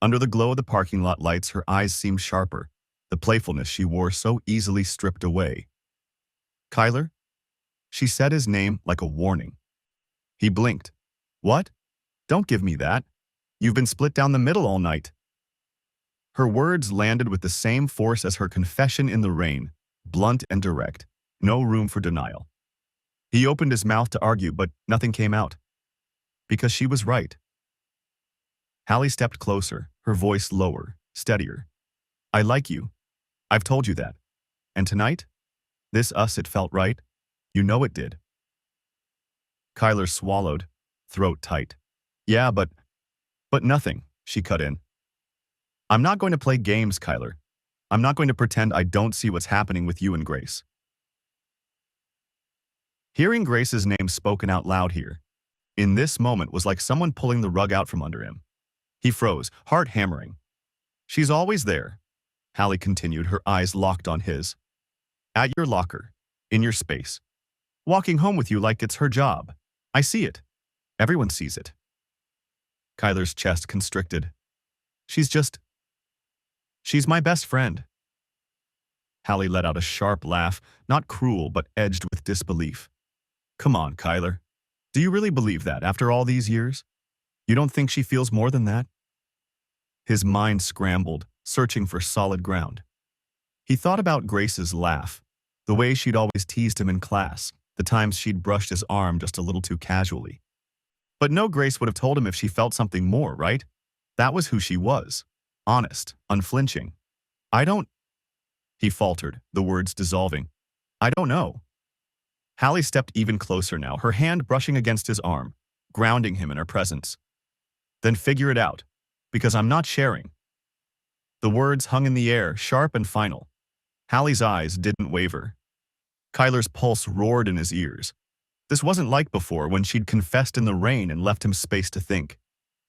Under the glow of the parking lot lights, her eyes seemed sharper, the playfulness she wore so easily stripped away. Kyler? She said his name like a warning. He blinked. What? Don't give me that. You've been split down the middle all night. Her words landed with the same force as her confession in the rain, blunt and direct, no room for denial. He opened his mouth to argue, but nothing came out. Because she was right. Hallie stepped closer, her voice lower, steadier. I like you. I've told you that. And tonight? This us, it felt right. You know it did. Kyler swallowed, throat tight. Yeah, but nothing, she cut in. I'm not going to play games, Kyler. I'm not going to pretend I don't see what's happening with you and Grace. Hearing Grace's name spoken out loud here, in this moment, was like someone pulling the rug out from under him. He froze, heart hammering. She's always there, Hallie continued, her eyes locked on his. At your locker, in your space. Walking home with you like it's her job. I see it. Everyone sees it. Kyler's chest constricted. She's my best friend. Hallie let out a sharp laugh, not cruel but edged with disbelief. Come on, Kyler. Do you really believe that after all these years? You don't think she feels more than that? His mind scrambled, searching for solid ground. He thought about Grace's laugh, the way she'd always teased him in class, the times she'd brushed his arm just a little too casually. But no, Grace would have told him if she felt something more, right? That was who she was. Honest, unflinching. He faltered, the words dissolving. I don't know. Hallie stepped even closer now, her hand brushing against his arm, grounding him in her presence. Then figure it out, because I'm not sharing. The words hung in the air, sharp and final. Hallie's eyes didn't waver. Kyler's pulse roared in his ears. This wasn't like before when she'd confessed in the rain and left him space to think.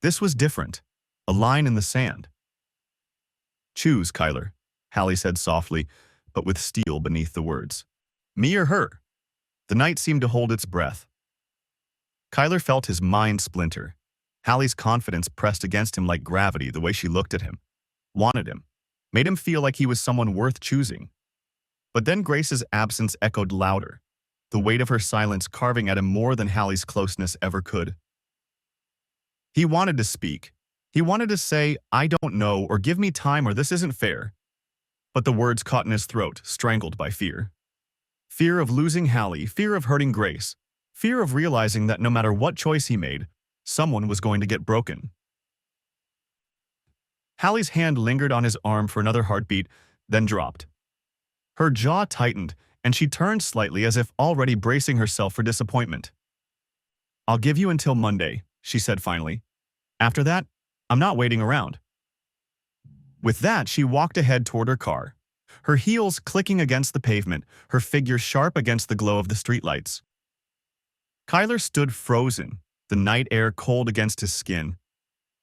This was different. A line in the sand. Choose, Kyler, Hallie said softly, but with steel beneath the words. Me or her? The night seemed to hold its breath. Kyler felt his mind splinter. Hallie's confidence pressed against him like gravity, the way she looked at him, wanted him, made him feel like he was someone worth choosing. But then Grace's absence echoed louder, the weight of her silence carving at him more than Hallie's closeness ever could. He wanted to speak. He wanted to say, I don't know, or give me time, or this isn't fair. But the words caught in his throat, strangled by fear. Fear of losing Hallie, fear of hurting Grace, fear of realizing that no matter what choice he made, someone was going to get broken. Hallie's hand lingered on his arm for another heartbeat, then dropped. Her jaw tightened, and she turned slightly as if already bracing herself for disappointment. I'll give you until Monday, she said finally. After that, I'm not waiting around. With that, she walked ahead toward her car, her heels clicking against the pavement, her figure sharp against the glow of the streetlights. Kyler stood frozen, the night air cold against his skin.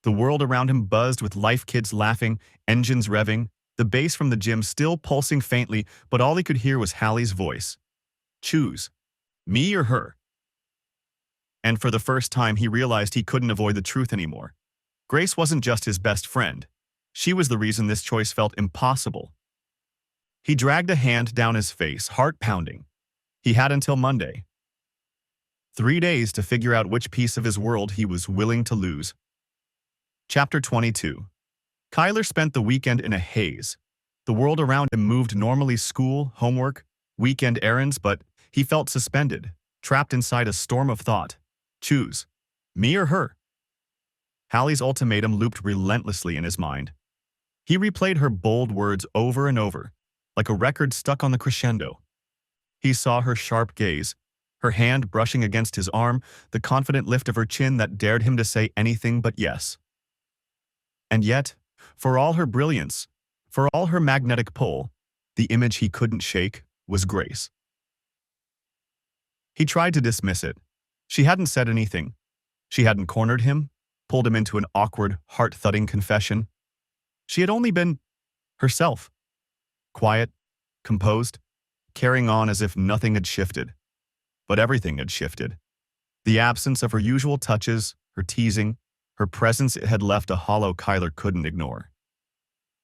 The world around him buzzed with life kids laughing, engines revving, the bass from the gym still pulsing faintly, but all he could hear was Hallie's voice. Choose. Me or her? And for the first time, he realized he couldn't avoid the truth anymore. Grace wasn't just his best friend. She was the reason this choice felt impossible. He dragged a hand down his face, heart pounding. He had until Monday. 3 days to figure out which piece of his world he was willing to lose. Chapter 22. Kyler spent the weekend in a haze. The world around him moved normally: school, homework, weekend errands, but he felt suspended, trapped inside a storm of thought. Choose. Me or her? Hallie's ultimatum looped relentlessly in his mind. He replayed her bold words over and over, like a record stuck on the crescendo. He saw her sharp gaze, her hand brushing against his arm, the confident lift of her chin that dared him to say anything but yes. And yet, for all her brilliance, for all her magnetic pull, the image he couldn't shake was Grace. He tried to dismiss it. She hadn't said anything. She hadn't cornered him, pulled him into an awkward, heart-thudding confession. She had only been herself, quiet, composed, carrying on as if nothing had shifted. But everything had shifted. The absence of her usual touches, her teasing, her presence had left a hollow Kyler couldn't ignore.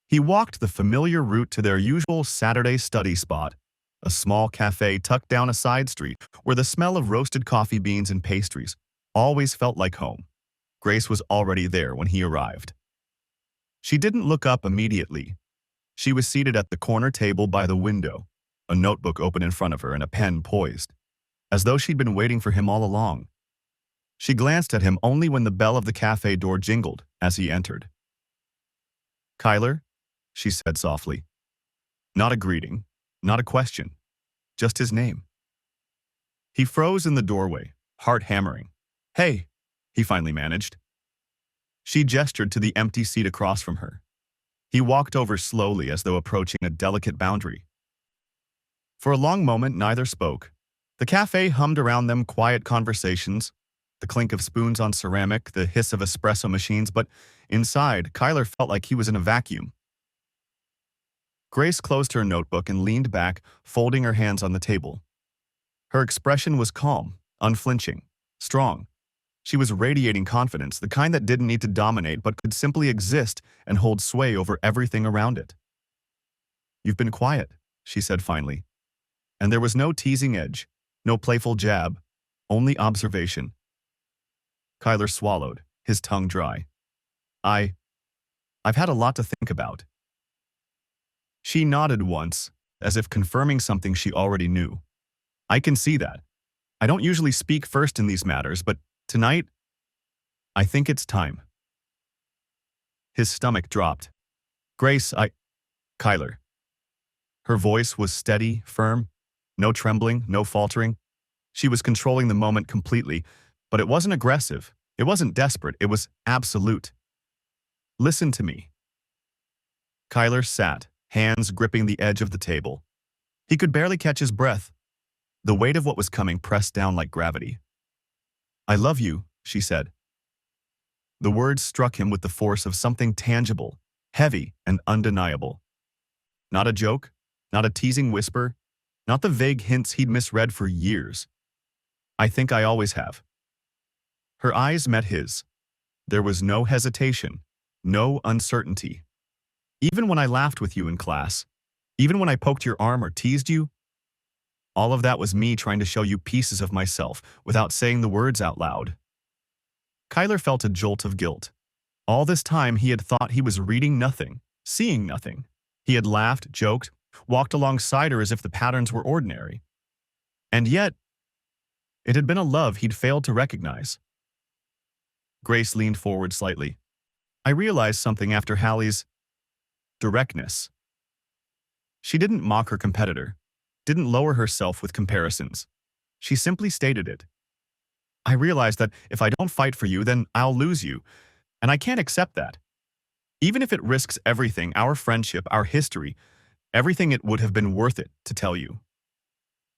He walked the familiar route to their usual Saturday study spot, a small cafe tucked down a side street where the smell of roasted coffee beans and pastries always felt like home. Grace was already there when he arrived. She didn't look up immediately. She was seated at the corner table by the window, a notebook open in front of her and a pen poised, as though she'd been waiting for him all along. She glanced at him only when the bell of the cafe door jingled as he entered. "Kyler?" she said softly. Not a greeting, not a question, just his name. He froze in the doorway, heart hammering. "Hey," he finally managed. She gestured to the empty seat across from her. He walked over slowly as though approaching a delicate boundary. For a long moment, neither spoke. The cafe hummed around them, quiet conversations, the clink of spoons on ceramic, the hiss of espresso machines, but inside, Kyler felt like he was in a vacuum. Grace closed her notebook and leaned back, folding her hands on the table. Her expression was calm, unflinching, strong. She was radiating confidence, the kind that didn't need to dominate but could simply exist and hold sway over everything around it. "You've been quiet," she said finally. And there was no teasing edge, no playful jab, only observation. Kyler swallowed, his tongue dry. I've had a lot to think about." She nodded once, as if confirming something she already knew. "I can see that. I don't usually speak first in these matters, but tonight, I think it's time." His stomach dropped. "Grace, Kyler." Her voice was steady, firm, no trembling, no faltering. She was controlling the moment completely, but it wasn't aggressive, it wasn't desperate, it was absolute. "Listen to me." Kyler sat, hands gripping the edge of the table. He could barely catch his breath. The weight of what was coming pressed down like gravity. "I love you," she said. The words struck him with the force of something tangible, heavy, and undeniable. Not a joke, not a teasing whisper, not the vague hints he'd misread for years. "I think I always have." Her eyes met his. There was no hesitation, no uncertainty. "Even when I laughed with you in class, even when I poked your arm or teased you, all of that was me trying to show you pieces of myself without saying the words out loud." Kyler felt a jolt of guilt. All this time he had thought he was reading nothing, seeing nothing. He had laughed, joked, walked alongside her as if the patterns were ordinary. And yet, it had been a love he'd failed to recognize. Grace leaned forward slightly. "I realized something after Hallie's directness." She didn't mock her competitor, didn't lower herself with comparisons. She simply stated it. "I realized that if I don't fight for you, then I'll lose you, and I can't accept that. Even if it risks everything, our friendship, our history, everything, it would have been worth it to tell you."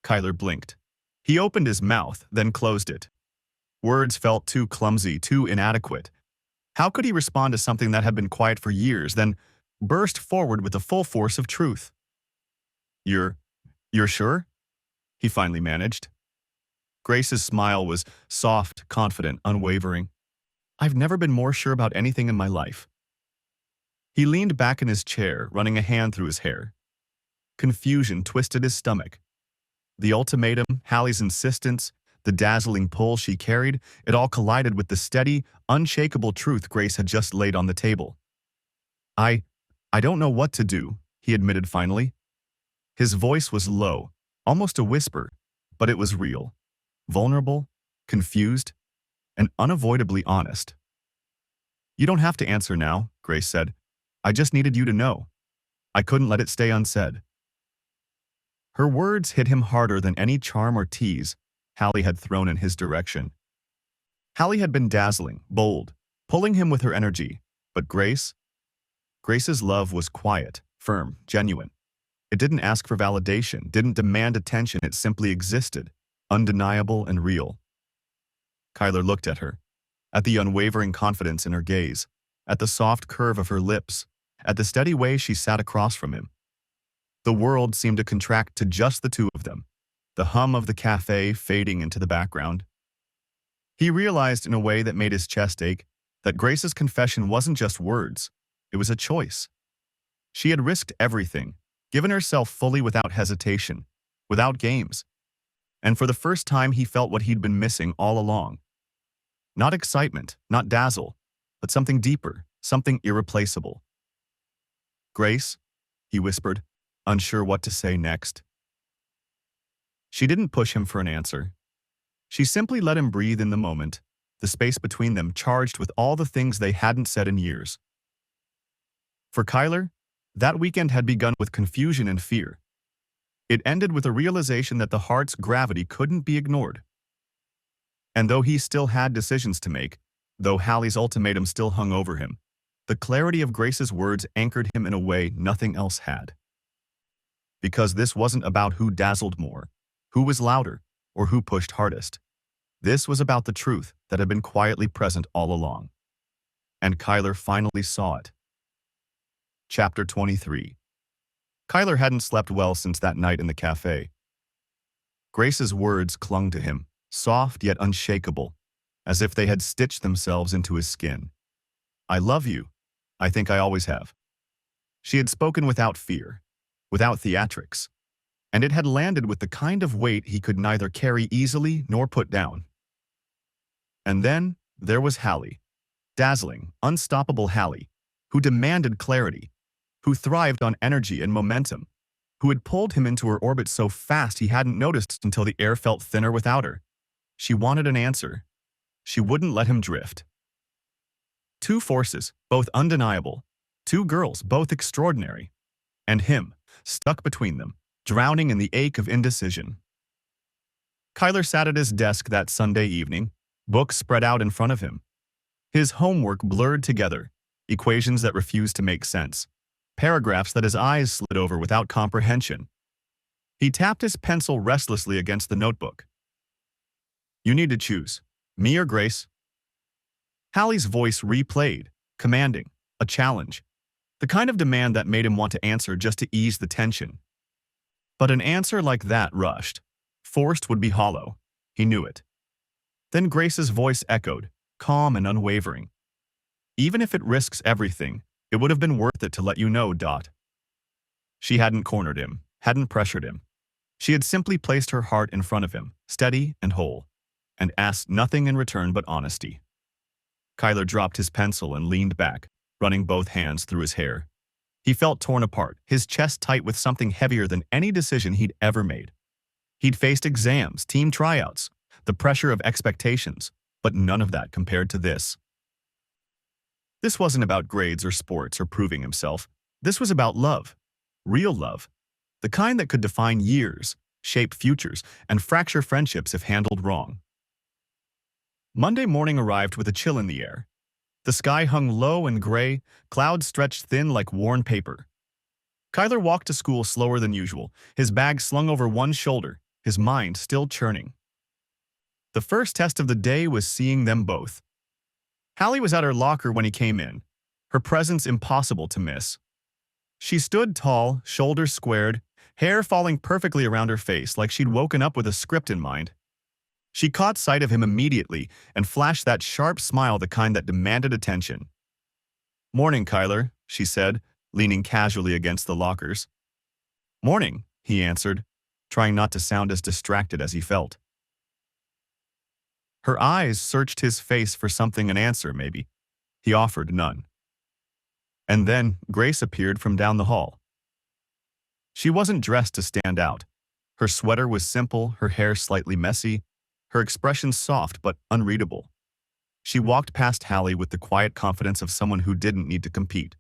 Kyler blinked. He opened his mouth, then closed it. Words felt too clumsy, too inadequate. How could he respond to something that had been quiet for years, then burst forward with the full force of truth? You're sure?" he finally managed. Grace's smile was soft, confident, unwavering. "I've never been more sure about anything in my life." He leaned back in his chair, running a hand through his hair. Confusion twisted his stomach. The ultimatum, Hallie's insistence, the dazzling pull she carried, it all collided with the steady, unshakable truth Grace had just laid on the table. I don't know what to do," he admitted finally. His voice was low, almost a whisper, but it was real. Vulnerable, confused, and unavoidably honest. "You don't have to answer now," Grace said. "I just needed you to know. I couldn't let it stay unsaid." Her words hit him harder than any charm or tease Hallie had thrown in his direction. Hallie had been dazzling, bold, pulling him with her energy, but Grace's love was quiet, firm, genuine. It didn't ask for validation, didn't demand attention, it simply existed, undeniable and real. Kyler looked at her, at the unwavering confidence in her gaze, at the soft curve of her lips, at the steady way she sat across from him. The world seemed to contract to just the two of them, the hum of the cafe fading into the background. He realized in a way that made his chest ache that Grace's confession wasn't just words, it was a choice. She had risked everything, given herself fully without hesitation, without games. And for the first time he felt what he'd been missing all along. Not excitement, not dazzle, but something deeper, something irreplaceable. "Grace," he whispered, unsure what to say next. She didn't push him for an answer. She simply let him breathe in the moment, the space between them charged with all the things they hadn't said in years. For Kyler, that weekend had begun with confusion and fear. It ended with a realization that the heart's gravity couldn't be ignored. And though he still had decisions to make, though Hallie's ultimatum still hung over him, the clarity of Grace's words anchored him in a way nothing else had. Because this wasn't about who dazzled more, who was louder, or who pushed hardest. This was about the truth that had been quietly present all along. And Kyler finally saw it. Chapter 23. Kyler hadn't slept well since that night in the cafe. Grace's words clung to him, soft yet unshakable, as if they had stitched themselves into his skin. "I love you. I think I always have." She had spoken without fear, without theatrics, and it had landed with the kind of weight he could neither carry easily nor put down. And then there was Hallie, dazzling, unstoppable Hallie, who demanded clarity, who thrived on energy and momentum, who had pulled him into her orbit so fast he hadn't noticed until the air felt thinner without her. She wanted an answer. She wouldn't let him drift. Two forces, both undeniable, two girls, both extraordinary, and him, stuck between them, drowning in the ache of indecision. Kyler sat at his desk that Sunday evening, books spread out in front of him. His homework blurred together, equations that refused to make sense, paragraphs that his eyes slid over without comprehension. He tapped his pencil restlessly against the notebook. "You need to choose, me or Grace?" Hallie's voice replayed, commanding, a challenge, the kind of demand that made him want to answer just to ease the tension. But an answer like that rushed, forced would be hollow. He knew it. Then Grace's voice echoed, calm and unwavering. "Even if it risks everything, it would have been worth it to let you know, Dot." She hadn't cornered him, hadn't pressured him. She had simply placed her heart in front of him, steady and whole, and asked nothing in return but honesty. Kyler dropped his pencil and leaned back, running both hands through his hair. He felt torn apart, his chest tight with something heavier than any decision he'd ever made. He'd faced exams, team tryouts, the pressure of expectations, but none of that compared to this. This wasn't about grades or sports or proving himself. This was about love, real love, the kind that could define years, shape futures, and fracture friendships if handled wrong. Monday morning arrived with a chill in the air. The sky hung low and gray, clouds stretched thin like worn paper. Kyler walked to school slower than usual, his bag slung over one shoulder, his mind still churning. The first test of the day was seeing them both. Hallie was at her locker when he came in, her presence impossible to miss. She stood tall, shoulders squared, hair falling perfectly around her face like she'd woken up with a script in mind. She caught sight of him immediately and flashed that sharp smile, the kind that demanded attention. "Morning, Kyler," she said, leaning casually against the lockers. "Morning," he answered, trying not to sound as distracted as he felt. Her eyes searched his face for something, an answer maybe. He offered none. And then Grace appeared from down the hall. She wasn't dressed to stand out. Her sweater was simple, her hair slightly messy, her expression soft but unreadable. She walked past Hallie with the quiet confidence of someone who didn't need to compete.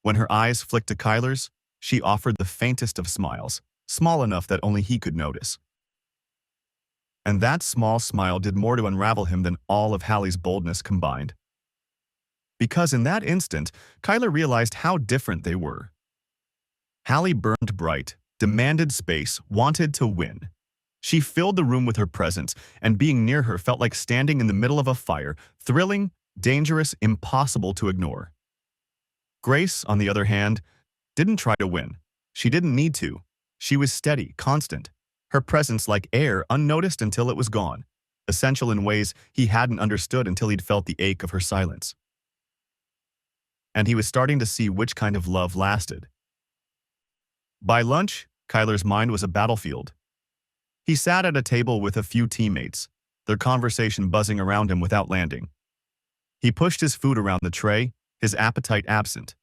When her eyes flicked to Kyler's, she offered the faintest of smiles, small enough that only he could notice. And that small smile did more to unravel him than all of Hallie's boldness combined. Because in that instant, Kyler realized how different they were. Hallie burned bright, demanded space, wanted to win. She filled the room with her presence, and being near her felt like standing in the middle of a fire, thrilling, dangerous, impossible to ignore. Grace, on the other hand, didn't try to win. She didn't need to. She was steady, constant. Her presence like air, unnoticed until it was gone, essential in ways he hadn't understood until he'd felt the ache of her silence. And he was starting to see which kind of love lasted. By lunch, Kyler's mind was a battlefield. He sat at a table with a few teammates, their conversation buzzing around him without landing. He pushed his food around the tray, his appetite absent.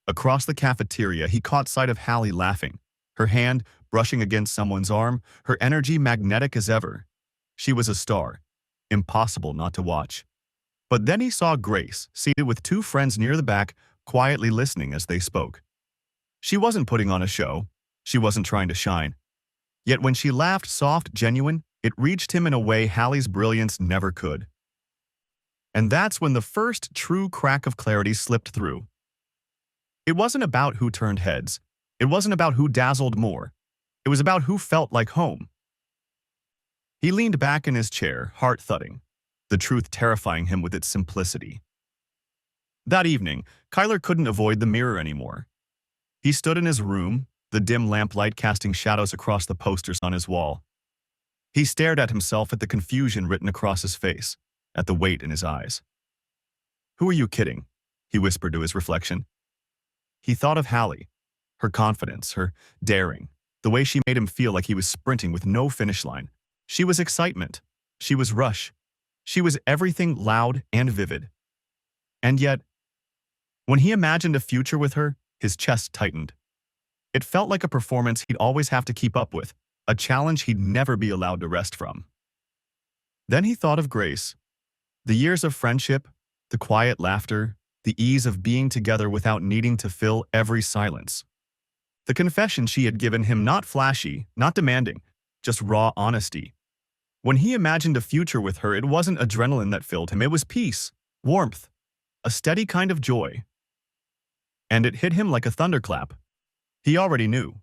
Across the cafeteria, he caught sight of Hallie laughing, her hand brushing against someone's arm, her energy magnetic as ever. She was a star, impossible not to watch. But then he saw Grace, seated with two friends near the back, quietly listening as they spoke. She wasn't putting on a show. She wasn't trying to shine. Yet when she laughed soft, genuine, it reached him in a way Hallie's brilliance never could. And that's when the first true crack of clarity slipped through. It wasn't about who turned heads. It wasn't about who dazzled more. It was about who felt like home. He leaned back in his chair, heart thudding, the truth terrifying him with its simplicity. That evening, Kyler couldn't avoid the mirror anymore. He stood in his room, the dim lamplight casting shadows across the posters on his wall. He stared at himself, at the confusion written across his face, at the weight in his eyes. "Who are you kidding?" he whispered to his reflection. He thought of Hallie, her confidence, her daring, the way she made him feel like he was sprinting with no finish line. She was excitement. She was rush. She was everything loud and vivid. And yet, when he imagined a future with her, his chest tightened. It felt like a performance he'd always have to keep up with, a challenge he'd never be allowed to rest from. Then he thought of Grace. The years of friendship, the quiet laughter, the ease of being together without needing to fill every silence. The confession she had given him, not flashy, not demanding, just raw honesty. When he imagined a future with her, it wasn't adrenaline that filled him, it was peace, warmth, a steady kind of joy. And it hit him like a thunderclap. He already knew.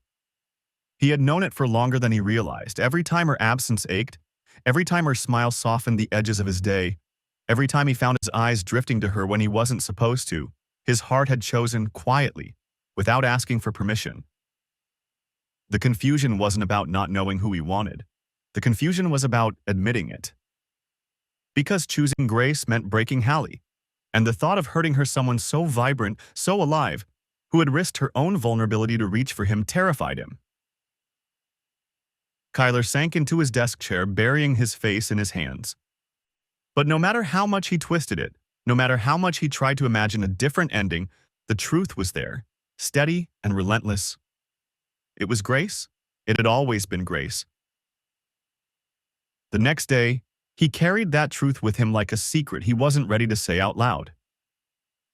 He had known it for longer than he realized. Every time her absence ached, every time her smile softened the edges of his day, every time he found his eyes drifting to her when he wasn't supposed to, his heart had chosen quietly, without asking for permission. The confusion wasn't about not knowing who he wanted. The confusion was about admitting it. Because choosing Grace meant breaking Hallie, and the thought of hurting her, someone so vibrant, so alive, who had risked her own vulnerability to reach for him, terrified him. Kyler sank into his desk chair, burying his face in his hands. But no matter how much he twisted it, no matter how much he tried to imagine a different ending, the truth was there, steady and relentless. It was Grace. It had always been Grace. The next day, he carried that truth with him like a secret he wasn't ready to say out loud.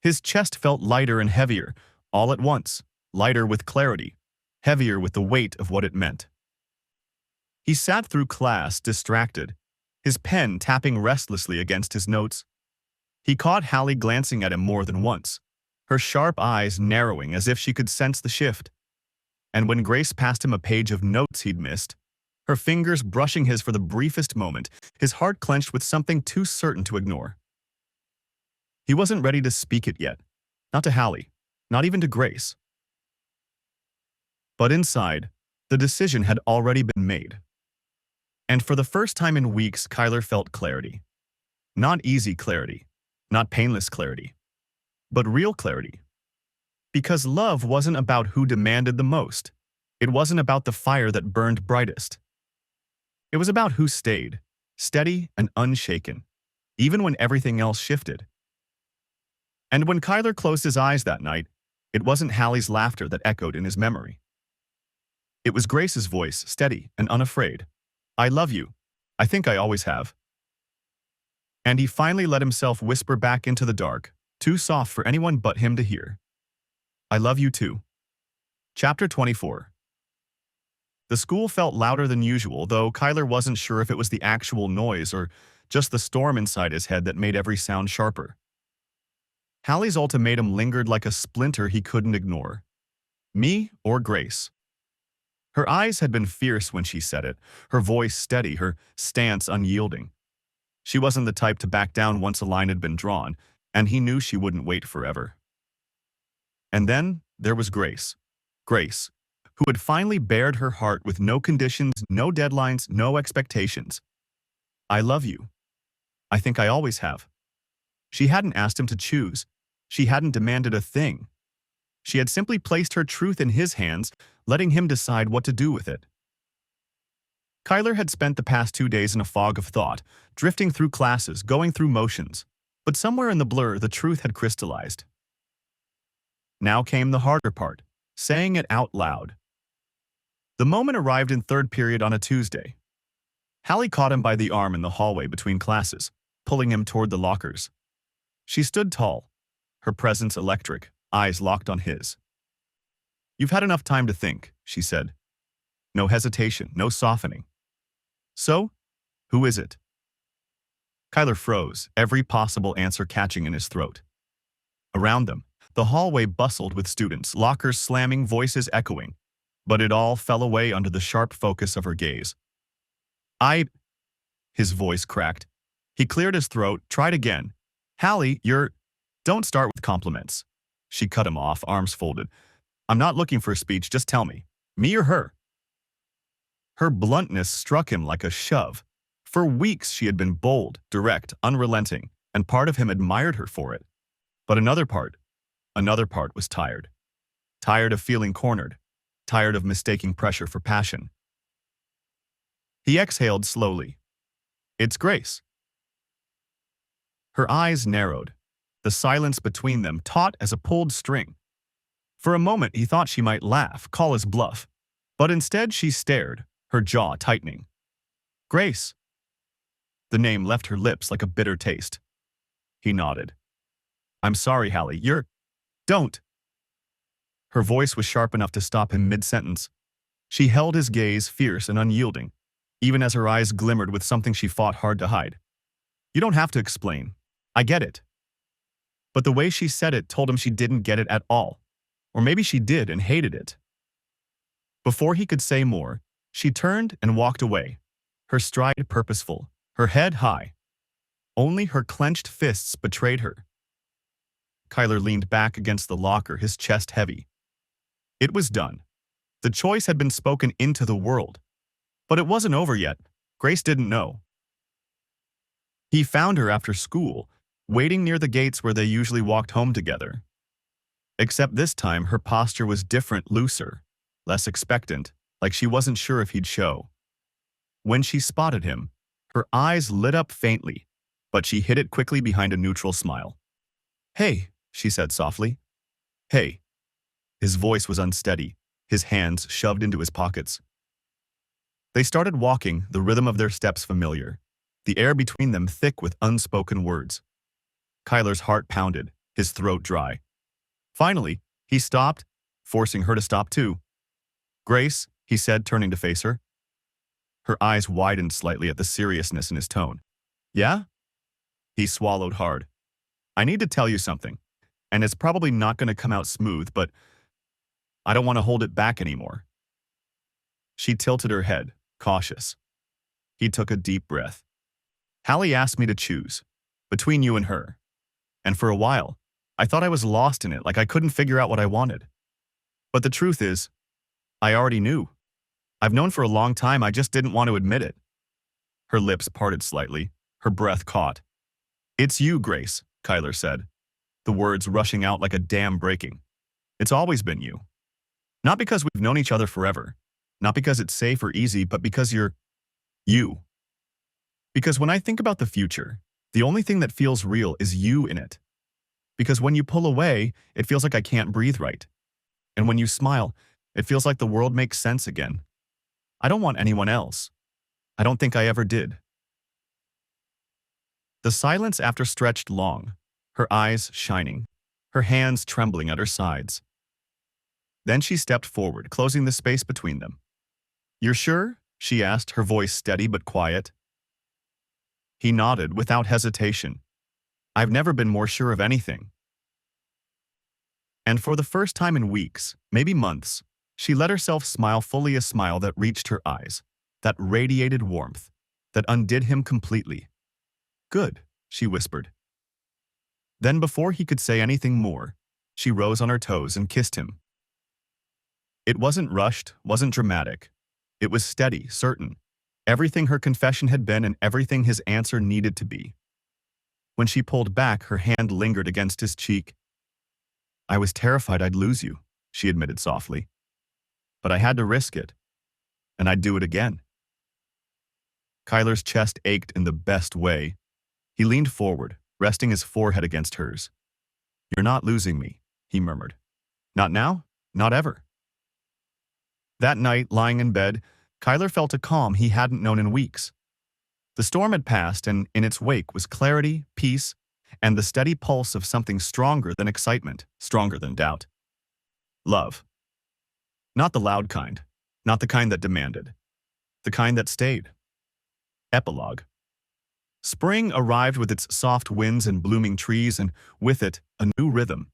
His chest felt lighter and heavier, all at once, lighter with clarity, heavier with the weight of what it meant. He sat through class, distracted, his pen tapping restlessly against his notes. He caught Hallie glancing at him more than once, her sharp eyes narrowing as if she could sense the shift. And when Grace passed him a page of notes he'd missed, her fingers brushing his for the briefest moment, his heart clenched with something too certain to ignore. He wasn't ready to speak it yet, not to Hallie, not even to Grace. But inside, the decision had already been made. And for the first time in weeks, Kyler felt clarity. Not easy clarity, not painless clarity, but real clarity. Because love wasn't about who demanded the most. It wasn't about the fire that burned brightest. It was about who stayed, steady and unshaken, even when everything else shifted. And when Kyler closed his eyes that night, it wasn't Hallie's laughter that echoed in his memory. It was Grace's voice, steady and unafraid. "I love you. I think I always have." And he finally let himself whisper back into the dark, too soft for anyone but him to hear. I love you too. Chapter 24. The school felt louder than usual, though Kyler wasn't sure if it was the actual noise or just the storm inside his head that made every sound sharper. Hallie's ultimatum lingered like a splinter he couldn't ignore. Me or Grace? Her eyes had been fierce when she said it, her voice steady, her stance unyielding. She wasn't the type to back down once a line had been drawn, and he knew she wouldn't wait forever. And then there was Grace. Grace, who had finally bared her heart with no conditions, no deadlines, no expectations. I love you. I think I always have. She hadn't asked him to choose. She hadn't demanded a thing. She had simply placed her truth in his hands, letting him decide what to do with it. Kyler had spent the past 2 days in a fog of thought, drifting through classes, going through motions. But somewhere in the blur, the truth had crystallized. Now came the harder part, saying it out loud. The moment arrived in third period on a Tuesday. Hallie caught him by the arm in the hallway between classes, pulling him toward the lockers. She stood tall, her presence electric, eyes locked on his. You've had enough time to think, she said. No hesitation, no softening. So, who is it? Kyler froze, every possible answer catching in his throat. Around them, the hallway bustled with students, lockers slamming, voices echoing. But it all fell away under the sharp focus of her gaze. His voice cracked. He cleared his throat, tried again. Hallie, don't start with compliments. She cut him off, arms folded. I'm not looking for a speech, just tell me. Me or her? Her bluntness struck him like a shove. For weeks she had been bold, direct, unrelenting, and part of him admired her for it. But another part was tired. Tired of feeling cornered. Tired of mistaking pressure for passion. He exhaled slowly. It's Grace. Her eyes narrowed, the silence between them taut as a pulled string. For a moment he thought she might laugh, call his bluff, but instead she stared, her jaw tightening. Grace. The name left her lips like a bitter taste. He nodded. I'm sorry, Hallie, don't. Her voice was sharp enough to stop him mid-sentence. She held his gaze fierce and unyielding, even as her eyes glimmered with something she fought hard to hide. You don't have to explain. I get it. But the way she said it told him she didn't get it at all. Or maybe she did and hated it. Before he could say more, she turned and walked away, her stride purposeful, her head high. Only her clenched fists betrayed her. Kyler leaned back against the locker, his chest heavy. It was done. The choice had been spoken into the world. But it wasn't over yet. Grace didn't know. He found her after school, waiting near the gates where they usually walked home together. Except this time her posture was different, looser, less expectant, like she wasn't sure if he'd show. When she spotted him, her eyes lit up faintly, but she hid it quickly behind a neutral smile. Hey, she said softly. Hey. His voice was unsteady, his hands shoved into his pockets. They started walking, the rhythm of their steps familiar, the air between them thick with unspoken words. Kyler's heart pounded, his throat dry. Finally, he stopped, forcing her to stop too. Grace, he said, turning to face her. Her eyes widened slightly at the seriousness in his tone. Yeah? He swallowed hard. I need to tell you something, and it's probably not going to come out smooth, but I don't want to hold it back anymore. She tilted her head, cautious. He took a deep breath. Hallie asked me to choose, between you and her. And for a while, I thought I was lost in it, like I couldn't figure out what I wanted. But the truth is, I already knew. I've known for a long time, I just didn't want to admit it. Her lips parted slightly, her breath caught. It's you, Grace, Kyler said, the words rushing out like a dam breaking. It's always been you. Not because we've known each other forever, not because it's safe or easy, but because you're you. Because when I think about the future, the only thing that feels real is you in it. Because when you pull away, it feels like I can't breathe right. And when you smile, it feels like the world makes sense again. I don't want anyone else. I don't think I ever did. The silence after stretched long, her eyes shining, her hands trembling at her sides. Then she stepped forward, closing the space between them. "You're sure?" she asked, her voice steady but quiet. He nodded without hesitation. "I've never been more sure of anything." And for the first time in weeks, maybe months, she let herself smile fully, a smile that reached her eyes, that radiated warmth, that undid him completely. "Good," she whispered. Then before he could say anything more, she rose on her toes and kissed him. It wasn't rushed, wasn't dramatic. It was steady, certain. Everything her confession had been and everything his answer needed to be. When she pulled back, her hand lingered against his cheek. "I was terrified I'd lose you," she admitted softly. "But I had to risk it. And I'd do it again." Kyler's chest ached in the best way. He leaned forward, resting his forehead against hers. "You're not losing me," he murmured. "Not now, not ever." That night, lying in bed, Kyler felt a calm he hadn't known in weeks. The storm had passed, and in its wake was clarity, peace, and the steady pulse of something stronger than excitement, stronger than doubt. Love. Not the loud kind, not the kind that demanded, the kind that stayed. Epilogue. Spring arrived with its soft winds and blooming trees, and with it, a new rhythm.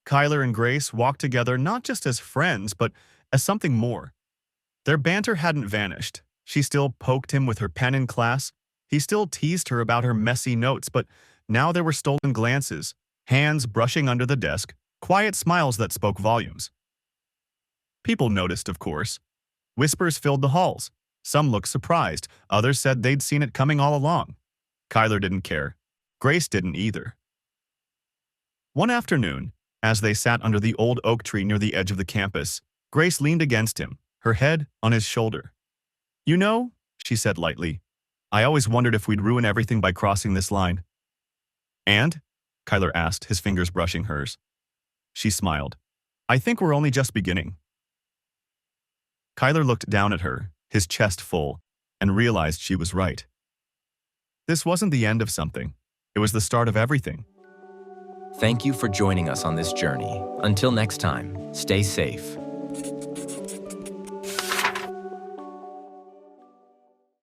Kyler and Grace walked together not just as friends, but as something more. Their banter hadn't vanished. She still poked him with her pen in class. He still teased her about her messy notes, but now there were stolen glances, hands brushing under the desk, quiet smiles that spoke volumes. People noticed, of course. Whispers filled the halls. Some looked surprised. Others said they'd seen it coming all along. Kyler didn't care. Grace didn't either. One afternoon, as they sat under the old oak tree near the edge of the campus, Grace leaned against him, her head on his shoulder. "You know," she said lightly, "I always wondered if we'd ruin everything by crossing this line." "And?" Kyler asked, his fingers brushing hers. She smiled. "I think we're only just beginning." Kyler looked down at her, his chest full, and realized she was right. This wasn't the end of something. It was the start of everything. Thank you for joining us on this journey. Until next time, stay safe.